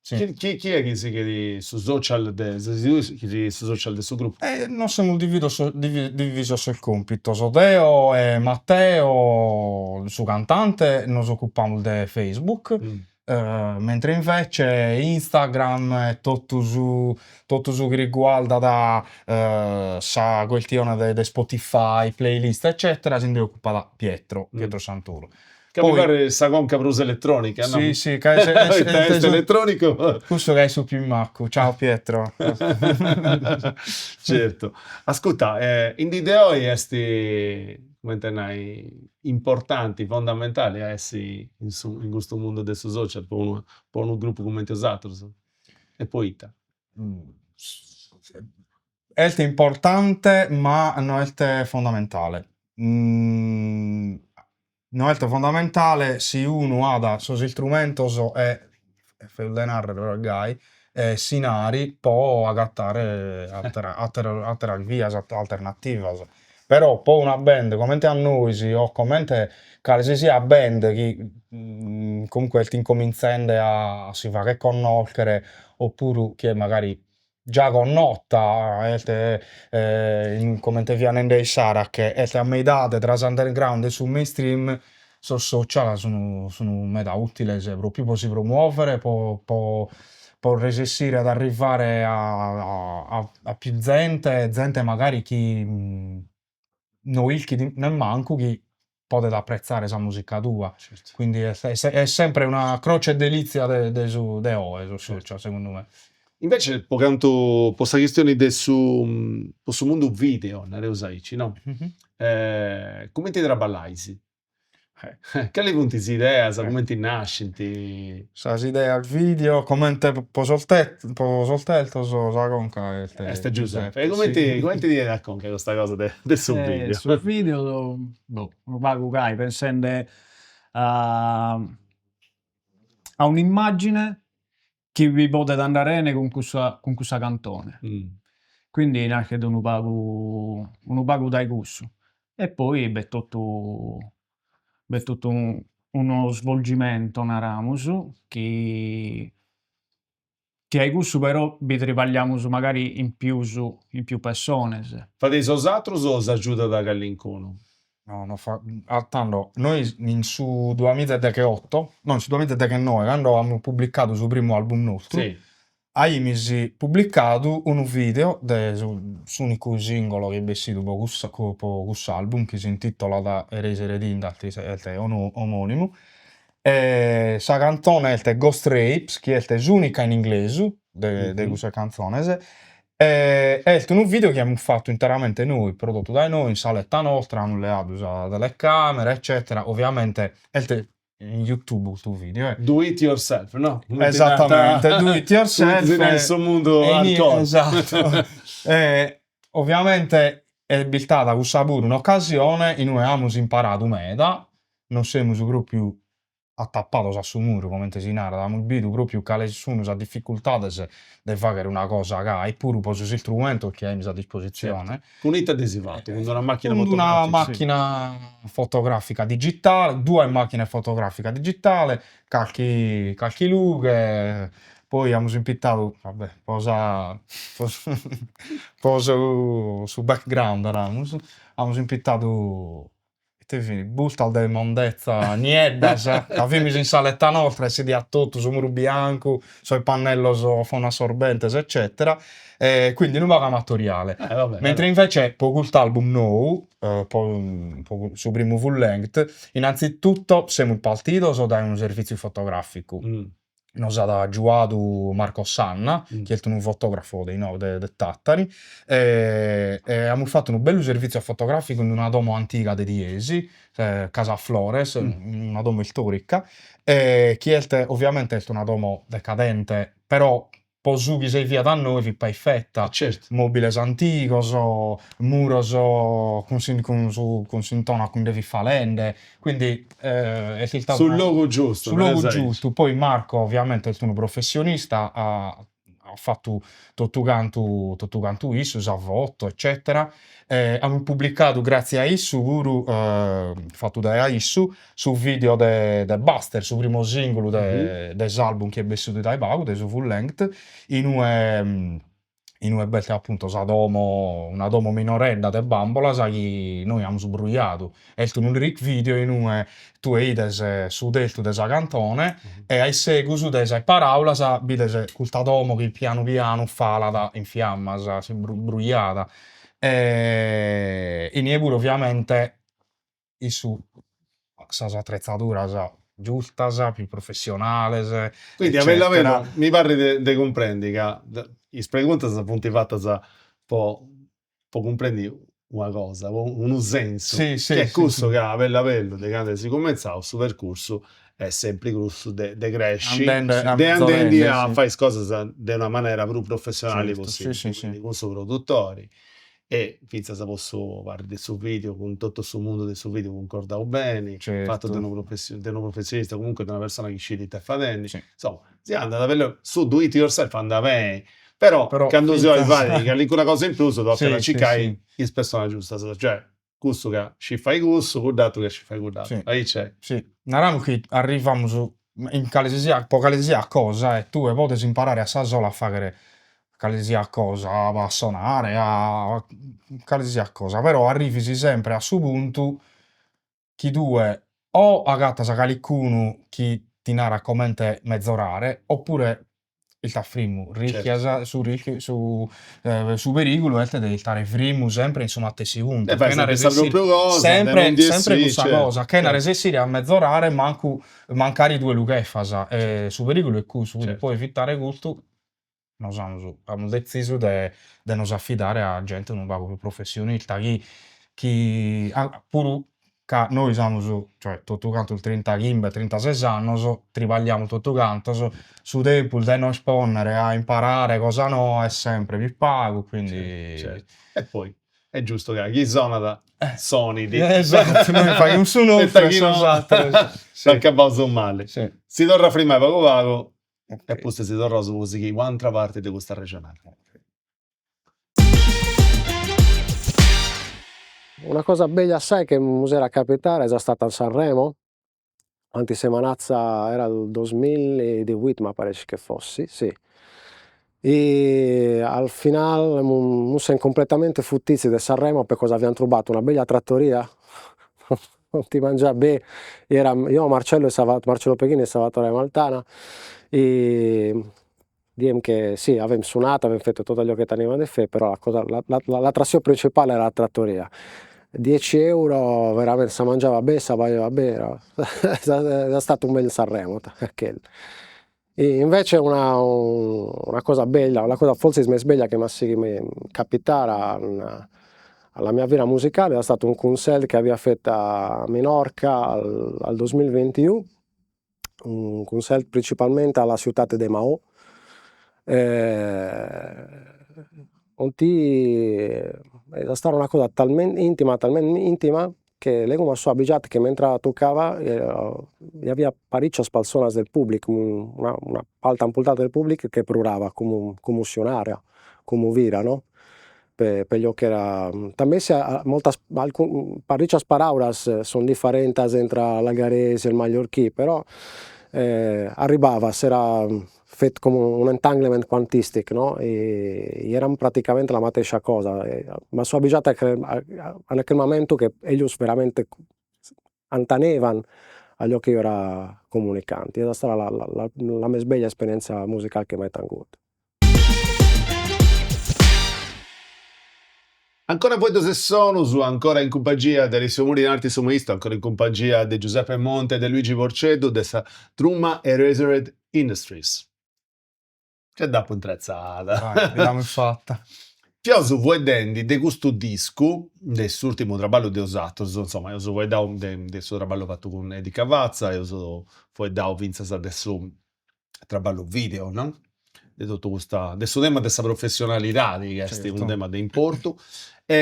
Sì. Chi è che si chiede su social del suo gruppo? Noi siamo divisi sul compito. Deo e Matteo, il suo cantante, ci occupiamo di Facebook, mentre invece Instagram e tutto su che riguarda da questione di Spotify, playlist, eccetera, si deve occupare Pietro Santoro. Che mi pare sa conca per elettronica, no? Sì, che è test elettronico. Questo che è su più macco. Ciao Pietro. Certo. Ascolta, in idea esti come tenai importanti, fondamentali a essi in questo mondo del social per un gruppo come te e poi Ita. È importante, ma non è fondamentale. Non è fondamentale se uno ha sos strumenti e denaro sinari può agattare altre vie alternative. Però poi una band come a noi o come se sia band che comunque ti incominciando a si fare conoscere, oppure che magari già conosciuta come te viene in Sara che è a metà tra underground e sul mainstream social sono meta utili proprio per si promuovere, per resistere ad arrivare a più gente magari chi noi chi nel manco chi potete apprezzare questa musica tua, certo. Quindi è sempre una croce e delizia de social, secondo me. Invece, per quanto questa questione del suo mondo video, no? Mm-hmm. Come ti trabalhaisi? Che le punti idea, come ti nasci? Sa idea al video, come te po soltelto sa conca Este Giuseppe. Come ti racconta questa cosa del suo video? Sul video, non vago gai, pensando a un'immagine che vi potete andare bene con questa cantone. Quindi nasce da un pago dai gusto. E poi è tutto uno svolgimento naramos che hai gusto, però vi travagliamo magari in più persone. Fate os'altro o si aiuta da Gallincono? No, tanto noi in su 2018, no, in su 2019, quando abbiamo pubblicato sul primo album nostro, sì. Abbiamo pubblicato un video sull'unico singolo che è vestito per questo album, che si intitola da Erase Redin, è omonimo. Questa canzone è Ghost Rapes, che è l'unica in inglese di questa canzone. È un video che abbiamo fatto interamente noi, prodotto da noi, in saletta nostra, hanno levato la telecamera, eccetera. Ovviamente, in YouTube il video Do it yourself, no? esattamente, do it yourself. Nel suo mondo hardcore. Esatto. Ovviamente è buttata questa pure un'occasione in cui abbiamo imparato meda, non siamo proprio attappato su muro come si narra, abbiamo visto proprio che sono le difficoltà di fare una cosa che è pure per il strumento che hai a disposizione. Certo. Con it adesivato, con una macchina Con fotografica. una macchina fotografica digitale, 2 macchine fotografiche digitali, qualche lughe, poi abbiamo impittato, vabbè, posa su background, abbiamo impittato busta de mondezza, niente, avevamo in saletta nostra, si a tutto su muro bianco, sui pannelli fono assorbentes, eccetera, quindi non va amatoriale. Mentre invece per questo album nuovo, su primo full length, innanzitutto siamo partiti da un servizio fotografico. Nos ha aggiuato Marco Sanna, che è un fotografo dei Tattari, e abbiamo fatto un bello servizio fotografico in una domo antica di Diesi, Casa Flores, una domo storica, che è ovviamente è una domo decadente, però posu che sei via da noi vi perfetta, certo. Mobiles anticos, muros con sintona con devi falende, quindi è il sul luogo giusto. Sul luogo giusto. Poi Marco ovviamente è un professionista, ha fatto tutto quanto isso, Savotto, eccetera. Abbiamo pubblicato grazie a isso, fatto da isso, su video de Buster, su primo singolo dell'album che è vissuto dai Bau, del full length, in una bella appunto una domo minorenda de bambola, che noi abbiamo sbrugliato. È un ricco video in cui tu vedi su detto desa cantone e ai seguito desa parola vedi questa domo che piano piano fa in fiamma, si brugliata. E in pure ovviamente su attrezzatura giusta, più professionale. Quindi a me mi pare di comprendi che le pregunte sono fatte po' comprendi una cosa, un senso, che è questo che a bello di quando si comincia questo percorso è sempre questo de cresci, andando a fare cose di una maniera più professionale possibile, quindi con i produttori. E pensa se posso fare del suo video con tutto il suo mondo del suo video concordavo bene, fatto da un professionista, comunque da una persona che sceglie te facendo, insomma si anda da su do it yourself anda bene, però quando si va che lì una cosa in più dopo la cicai il persona giusta, cioè questo che ci fai questo, guardato che ci fai guardato, ahí c'è. Narramo che arriviamo in calesia cosa e tu potessi imparare a sola a fare qualsiasi cosa, a suonare, a qualsiasi cosa, però arrivi sempre a su punto che due o agatta a qualcuno che ti narra come mezz'orare, oppure il taffrimu, su pericolo e te devi stare frimu sempre insomma a te si punto. Sempre questa cosa, che una resessire a mezz'orare mancare 2 lughefasa, su pericolo è questo, quindi puoi evitare questo. Noi abbiamo deciso di non affidare a gente un po' più professionista che pure che noi siamo cioè tutto quanto il 36 anni travagliamo tutto quanto su tempo di non esponnere a imparare cosa no è sempre più pago, quindi e poi è giusto che chi suona da Sony esatto, noi fai un suono perché va male si torna prima pago e poi si torna su musica in un'altra parte di questa regionale. Una cosa bella assai che mi era capitare è stata a Sanremo, antisemanazza era il 2018 mi pare che fossi, sì. E al finale non siamo completamente futtizi di Sanremo perché abbiamo trovato una bella trattoria, non ti mangia bene, io Marcello Pechini e Salvatore Maltana, e diciamo che sì, avevamo suonato, avevamo fatto tutto quello che tenevamo di fare, però l'attrazione principale era la trattoria. 10 euro veramente si mangiava bene, si beveva bene, è stato un bel Sanremo. E invece una cosa bella, una cosa forse più bella che mi capitara alla mia vita musicale è stato un concerto che aveva fatto a Minorca al 2021, un concerto principalmente alla città di Mao. È stata una cosa talmente intima che lei come sua abituata che mentre toccava aveva parecchie persone del pubblico, una alta ampuntata del pubblico che provava come commissionaria, come vira, no? Per gli che era también parecchie parole sono differenti tra l'algarese e il mallorquì, però arrivava, era fatto come un entanglement quantistic, no? E erano praticamente la stessa cosa, ma sono abituato a quel momento che ellos veramente antanevano agli che io era comunicante. Ed è stata la mia bella esperienza musicale che mi ha avuto. Ancora voi dove sono, su ancora in compagnia dell'Alessio Muri in Arti Somoisto, ancora in compagnia di Giuseppe Monte e di Luigi Borceddu, della Truma Erasered Industries. Che da puntrezzata. L'abbiamo fatta. Pioso vedendo di questo disco, dell'ultimo traballo di usato, insomma, io so vedendo del suo traballo fatto con Eddie Cavazza, io so vedendo Vinza adesso traballo video, no? Di tutto questo tema della professionalità, di questo Certo. un tema di importo. Ed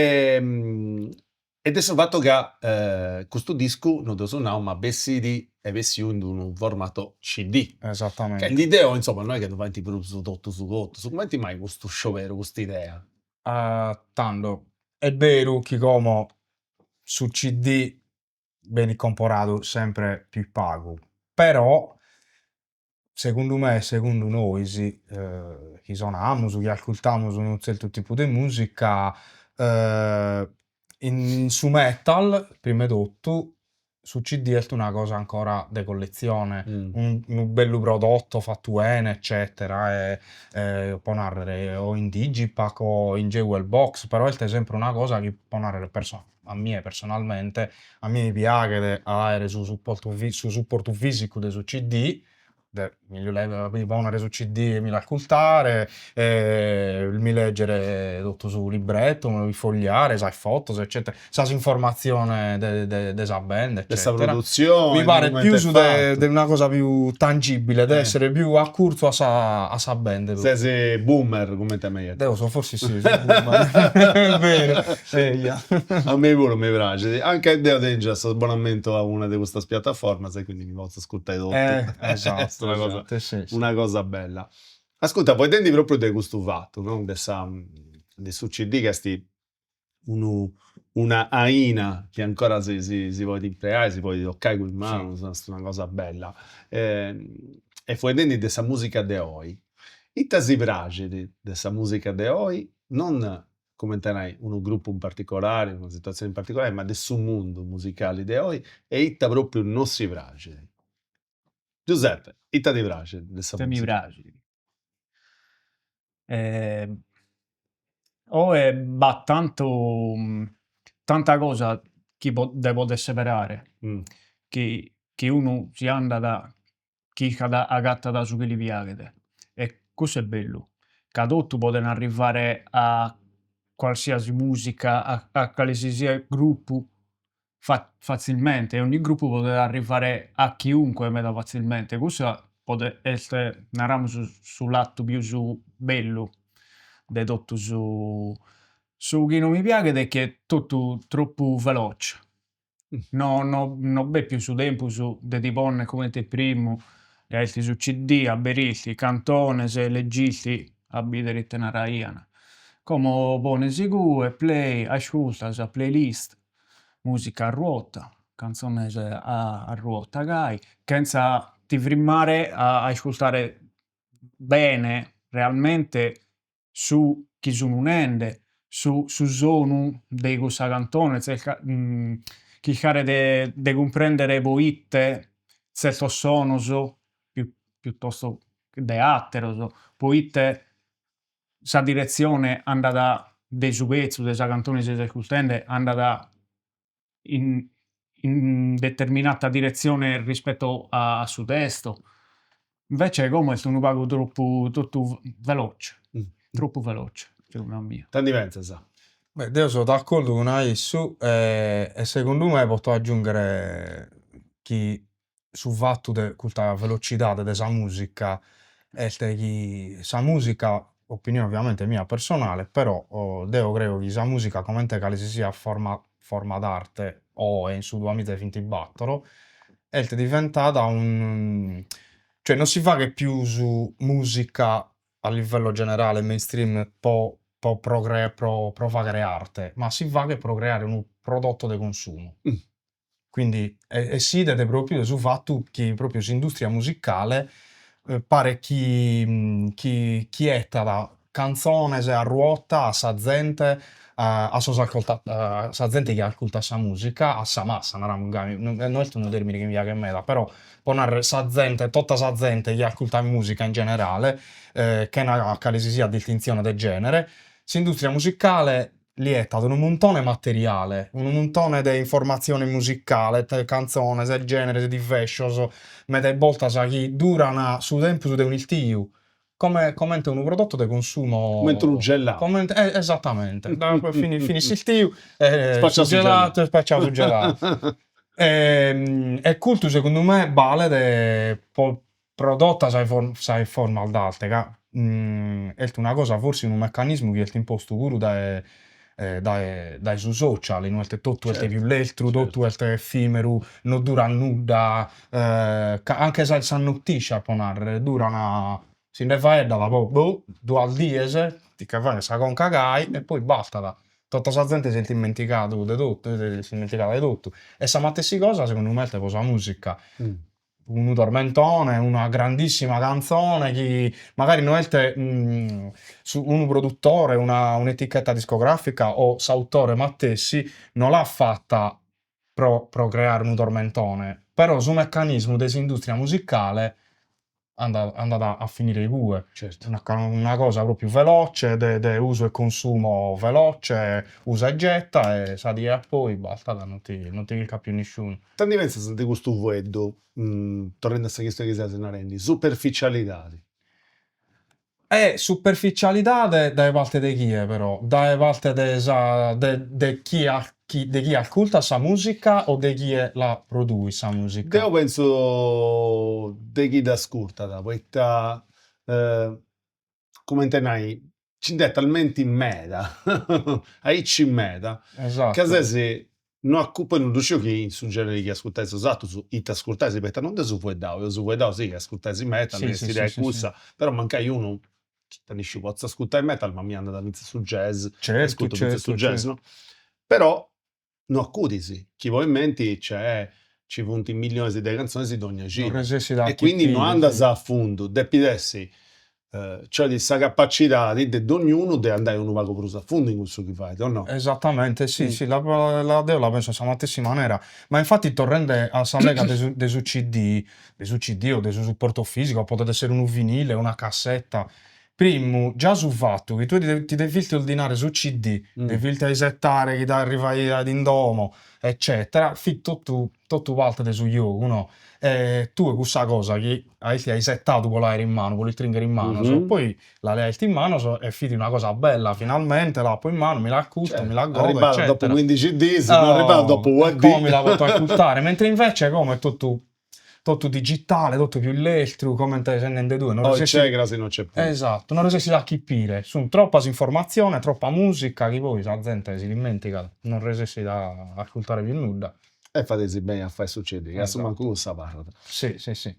è il fatto che questo disco non lo suonavo, ma avessi in un formato CD. Esattamente. Che l'idea, insomma, non è che doventi proprio su tutto, su come ti mai questo sciopero, questa idea? Tanto è vero che come su CD viene comprato sempre più pago, però secondo me, secondo noi, che suoniamo, che ascoltiamo un certo tipo di musica, su metal, prima di tutto, su CD è una cosa ancora di collezione, un bello prodotto fatto bene, eccetera, può narrare o in Digipack o in Jewel Box, però è sempre una cosa che può narrare a me personalmente, a me mi piace avere su supporto fisico su CD, mi va una reso CD e mi l'ascoltare, mi leggere tutto su libretto, mi fogliare, sai foto, eccetera, sa informazione della band, eccetera. Questa produzione Mi pare più su di una cosa più tangibile, deve essere più a curso a sa band. sei boomer come te mi Devo so, forse sì, è vero. A me pure mi piace, anche Deo Dangerous abbonamento a una di queste piattaforme, sai, quindi mi posso ascoltare tutto. Esatto, una cosa bella. Ascolta, poi tendi proprio di questo fatto, no? Di su CD che sti una aina che ancora si può impreare, si può toccare con mano, è una cosa bella. E poi tendi di questa musica di oggi. E ti si piace di questa musica di oggi, non commenterai un gruppo in particolare, una situazione in particolare, ma del suo mondo musicale di oggi, e itta proprio non si piace. Giuseppe, itta ti piace questa Se mi musica? piace. O va tanta cosa che devo separare, che uno si anda da chi agatta da su che li piace. E questo è bello, che tutti possono arrivare a qualsiasi musica, a qualsiasi gruppo facilmente, e ogni gruppo può arrivare a chiunque meta facilmente. Questo può essere, narramo sull'atto più bello di tutto su chi non mi piace è che è tutto troppo veloce. Non è più su tempo di tipo come te primo, e altri su CD, a berirti, cantone, se leggisti, a bidere te una raiana. Come pone sicuro, play, ascolta, sa playlist, musica a ruota, canzone a ruota, gai, senza ti fermare a ascoltare bene, realmente, su chi sono un'ende, su sono di questa cantone, cercare di comprendere poitte, certo sono piuttosto che altro, poitte sa direzione andata dei su pezzo, dei cantoni si ascoltando, andata in determinata direzione rispetto a su testo. Invece come è un pago troppo veloce, Mm. troppo veloce, secondo me. Tanti pensa, sa. Beh, io sono d'accordo con Aissu e secondo me posso aggiungere che su fatto di questa velocità della musica e che sa musica, opinione ovviamente mia personale, però devo credo che la musica come te che si sia forma d'arte o in su 2024 è diventata cioè non si fa che più su musica a livello generale, mainstream, può fare arte, ma si va che per creare un prodotto di consumo. Mm. Quindi si deve proprio sul fatto che proprio l'industria musicale pare chi è da canzone se a ruota a sa gente a sa gente che ascolta sa musica a sa massa non è un termine che mi piace a me però ponere sa gente tutta sa gente che ascolta musica in generale che non si sia distinzione del genere l'industria musicale lì è stato un montone materiale, un montone di informazioni musicali, canzoni, del genere, di fashion, ma delle volte che durano su tempo su un iltiu, come un prodotto di consumo. Come un gelato. Esattamente, finisce il tiu, Spaccia su gelato, spacciato su gelato. E culto secondo me vale prodotta sai forma d'arte, che è una cosa forse un meccanismo che è imposto pure dai su social, in tutto è più l'altro, tutto è effimero, non dura nulla, anche se sa notizia dura si ne fa da boh, 2 giorni, ti fai sa con cagai e poi basta. Tutta la gente si è dimenticata di tutto. E sta stessa cosa secondo me è la musica. Un tormentone, una grandissima canzone che magari non è un produttore, un'etichetta discografica o l'autore Mattessi non l'ha fatta pro creare un tormentone, però sul meccanismo dell'industria musicale andata a finire i due. Certo. Una cosa proprio veloce, de uso e consumo veloce, usa e getta e sa di e poi basta, non ti clicca più nessuno. Tanti pensa di questo vuoto, tornando a questa questione che stai rendi, superficialità. Superficialità da parte di chi è però? Da parte di chi ascolta sa musica o di chi la produce sa musica? Io penso di chi da ascolta, perché come intenai, c'è talmente in meta, in meta, Esatto. che se poi non riuscivo che su genere che ascoltai esatto, su it ascoltai, perché non te su fuedao sì che ascoltai metal, Sì, che sì, si sì, sì, sì. però mancai uno, tenisci posso ascoltare metal, ma mi anda da mezzo su jazz, Certo, ascolto mezzo su certo, jazz, certo. no? Però non accudisi, chi vuoi in mente ci punti milioni di canzoni di ogni Non giro resessi da e quindi non chi andas a fondo, depidessi cioè di questa capacità di ognuno di andare un vago più a fondo in questo che fai, o no? Esattamente, sì, Mm. sì, la Deo la penso alla stessa maniera, ma infatti tornando a Salega de su CD o de su supporto fisico, può essere un vinile, una cassetta, primo, già sul fatto che tu ti devi ordinare su CD, devi resettare che ti arriva ad indomo, eccetera, tutto parte de su gioco, no? Tu questa cosa che hai settato con l'aereo in mano, con il trigger in mano, Mhm. poi la lealtà in mano e fidi una cosa bella, finalmente la poi in mano, mi la accusto, Cioè, mi la godo, arrivato eccetera. dopo 15 days, non arrivato dopo e UAD. come la posso occultare? Mentre invece come è tutto digitale, tutto più elettro, come te se ne due, non Oh, riesci c'è grasi non c'è più. esatto, non riesci a capire, sono troppa informazione, troppa musica che poi la gente si dimentica, non riesci a ascoltare più nulla. E fatesi bene a fare succedere, che insomma Esatto. con questa parla. Sì, sì, sì.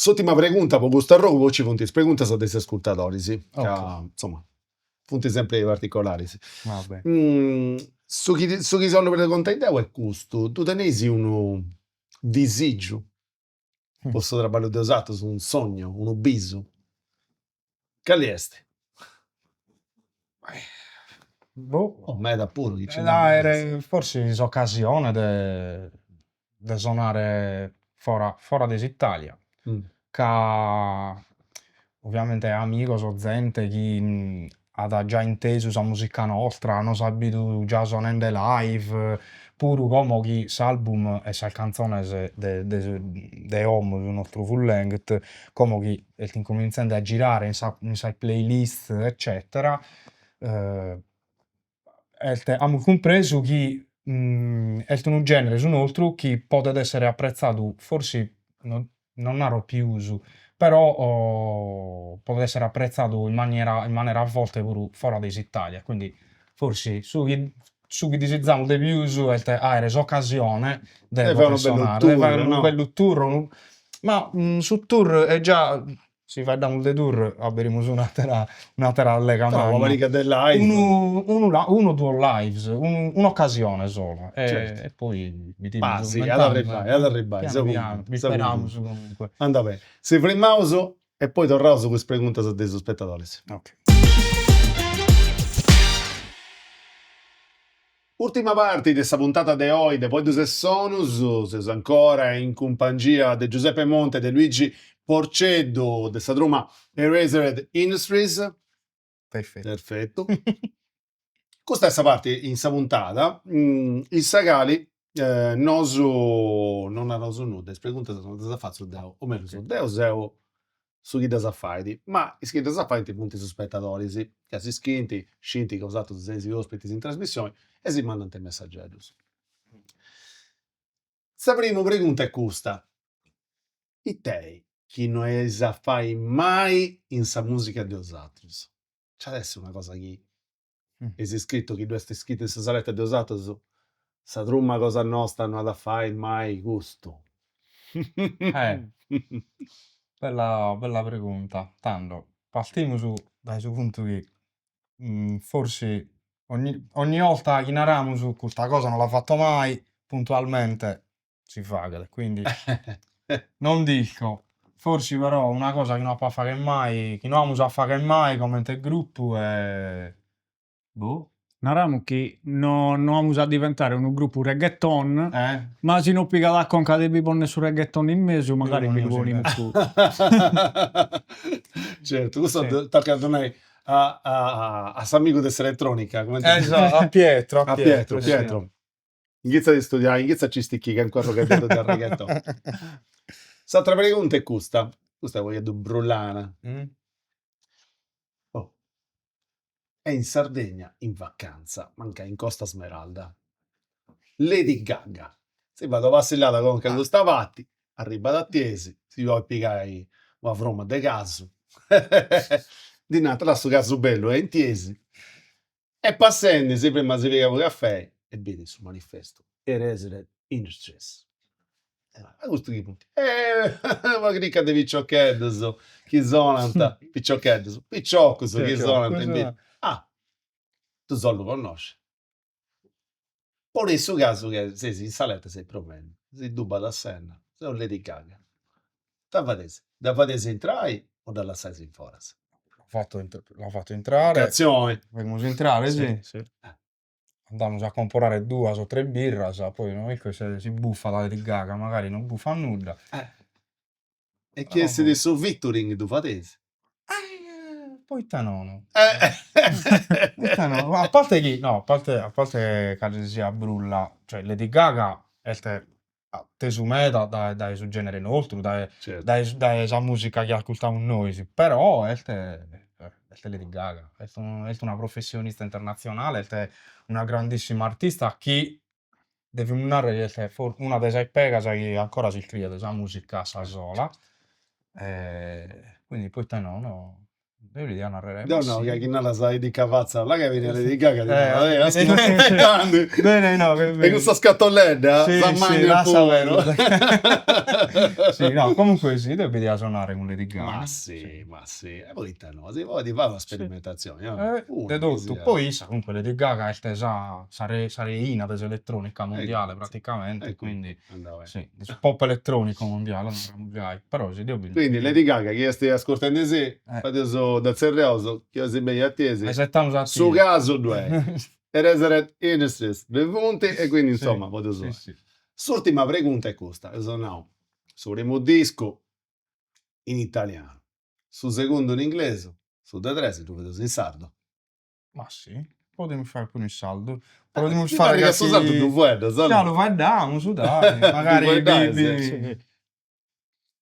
L'ultima pregunta, per questo rogo, ci punti pregunte sono degli ascoltatori, sì. Ok. Che, insomma, punti sempre particolari, sì. Vabbè. Su chi sono per contare è questo, tu tenesi un disagio, posso trabalhare di usato su un sogno, un obiso. Qual è? Boh. Oh, ma è da puro, dice. Era forse l'occasione di suonare fuori dall'Italia. Che ovviamente amico, so gente che ha già inteso la musica nostra, hanno saputo già suonare live, pure come chi l'album e le canzoni de Home, del nostro full length, come chi è incominciando a girare in sa playlist, eccetera. Abbiamo compreso che è un genere su un altro che può essere apprezzato, forse non ha più uso, però può essere apprezzato in maniera a volte pure fuori dall'Italia. Quindi forse su che diciamo di più uso è l'occasione di fare un bello tour, ma su tour è già si fa da un tour avremo un'altra lega uno o due lives, un'occasione solo Certo. e poi sì, ad arrivare, speriamo comunque. Anda bene, si fermiamo e poi torniamo con queste preguntas dei spettatori. Ok. Ultima parte di questa puntata di oggi, poi di Sonus, siamo ancora in compagnia di Giuseppe Monte e di Luigi Porceddu, di Sadruma Erasered Industries. Perfetto. Questa è questa parte in questa puntata. Il Sagali, non ha noso nude, le pregunte sono da fare Deo, o meglio, su Deo Zeo, su chi da fare, ma i che da fare punti su spettatori, che si schinti, scinti, che ho usato sensi ospiti in trasmissione, e si mandano i messaggi. La prima pregunta è questa. I te, chi non è a fare mai in sa musica di Osatros? C'è adesso una cosa che è scritto che due scritto in sa saletta di Osatros, sa trumma cosa nostra non ha da fare mai gusto. Bella pregunta. Tanto, partiamo dai suo punto che forse ogni volta che narriamo su questa cosa non l'ha fatto mai, puntualmente si fa, quindi non dico. Forse però una cosa che non può fare mai, che non abbiamo a fare mai come il gruppo è... Naramo che non vamos a diventare un gruppo reggaeton, ma se non pica la conca di bibonne su reggaeton in mezzo, magari mi volimo tu. Certo, questo tocca a noi a amico dell'elettronica, esatto, a Pietro. Pietro. Inizia di studiare, inizia ci sticchi che è ancora che detto del reggaeton. L'altra pregunta è questa voglio di brullana. È in Sardegna in vacanza, manca in Costa Smeralda. Lady Gaga. Si va a vacillare con Gustavatti, arriva da Tiesi, si va a piegare una froma de caso. Di nato, sto caso bello è in Tiesi. E passando, si prima si piega un caffè e vedi sul manifesto Erasered Industries. A questo punto, ma che di piccioccheddo, chi sonanta, piccioccheddo, picciocco, chi sonanta, tu solo lo conosci. Poi in questo caso che sei in saletta sei problemi, si dubba da senna, se non Lady Gaga. Da fatesi entrare o da lasciarsi in fuori? L'ho fatto entrare. Azione. Dobbiamo entrare, sì. Andiamo a comprare 2 o 3 birra, poi non è che se si buffa la Lady Gaga, magari non buffa nulla. E chiesi di su Victoring tu fatesi? Poi te no. A parte che, no, a parte che sia brulla, cioè Lady Gaga è tesumeta dai suo genere nostro, dai esa musica che ascoltiamo noi, però è Lady Gaga, è una professionista internazionale, è una grandissima artista che deve una delle sei pegas che ancora si crea della musica sa sola, quindi poi te no. Devi narrare. No, che chi non la sai di cavazza, là che viene Lady Gaga bene, no, e questa scatoletta la vero. Sì, no, comunque sì, devi suonare con Lady Gaga. Ma sì, e poi te no, si vuole fare una sperimentazione. Dedotto, poi comunque Lady Gaga è stesa sareina dell'elettronica mondiale praticamente, quindi sì, pop elettronico mondiale, però sì, quindi Lady Gaga chi stai ascoltando adesso da Serrioso, che si meglio attesi. Su caso 2. Erasered Industries, Levunti e quindi insomma, L'ultima pregunta è questa, sul primo disco in italiano, sul secondo in inglese, sul da tre tu vedi in sardo. Ma sì, potremmo fare pure il saldo. Potremmo Mi fare pare che sto salto non vuoi, Ya, lo vediamo, su dai, magari Vuoi dai, Bibi...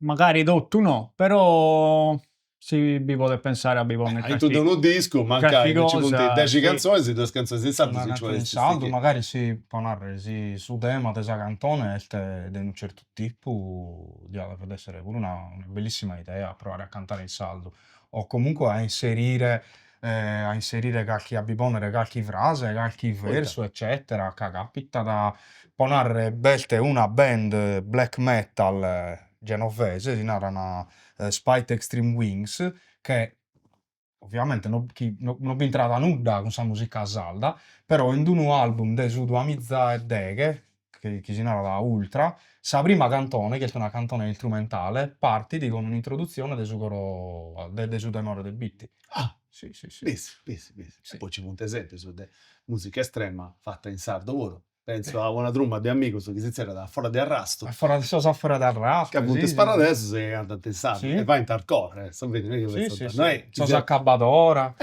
Magari tu no, però si vuole pensare a bivone in tutto un disco, manca qualche 10 punti, cosa, 10 sì. canzoni, se 2 canzoni si salto, Una si canzone in saldo, magari si può narrare sì, su tema di cantone di un certo tipo, potrebbe essere pure una bellissima idea provare a cantare in saldo o comunque a inserire qualche abbibonere, qualche frase, qualche verso, eccetera, che capita da ponere belte una band black metal genovese, si narra Spite Extreme Wings, che ovviamente non vi entrata nulla con questa musica salda, però in un album de su 2010, che si narra da Ultra, sa prima cantone, che è una cantone strumentale, parti con un'introduzione del suo tenore del beat. Ah, sì, sì, sì. Bellissimo. Sì. Poi ci un esempio su musica estrema fatta in sardo ora. Penso a una tromba di amico su che si era da fuori di arrasto. Fuori dal rap. Che appunto spara adesso se canta in sardo Sì. e va in hardcore. Non è accabato ora.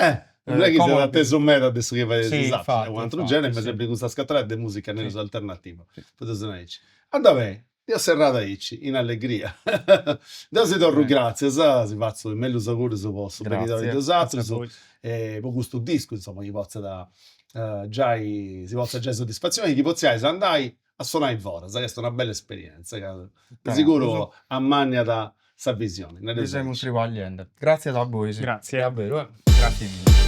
non è che si è come- atteso un meta adesso che va Sì, esatto, infatti, è un altro infatti, genere, ma sì. sempre questa scatola di musica nella Sì. sua alternativa. Sì. Potete dire. Andava, io serrata in allegria. Da si torno grazie, si faccio il meglio sicuro se posso, perché Grazie. da Grazie a altri voi. poi questo disco, insomma, gli possa da si possa già soddisfazione, gli possiate andare a suonare in fora, sai che è una bella esperienza, di sicuro ammania da sa visione. Vi siamo trivagliendo. Grazie a voi. Sì. Grazie. Davvero. Grazie mille.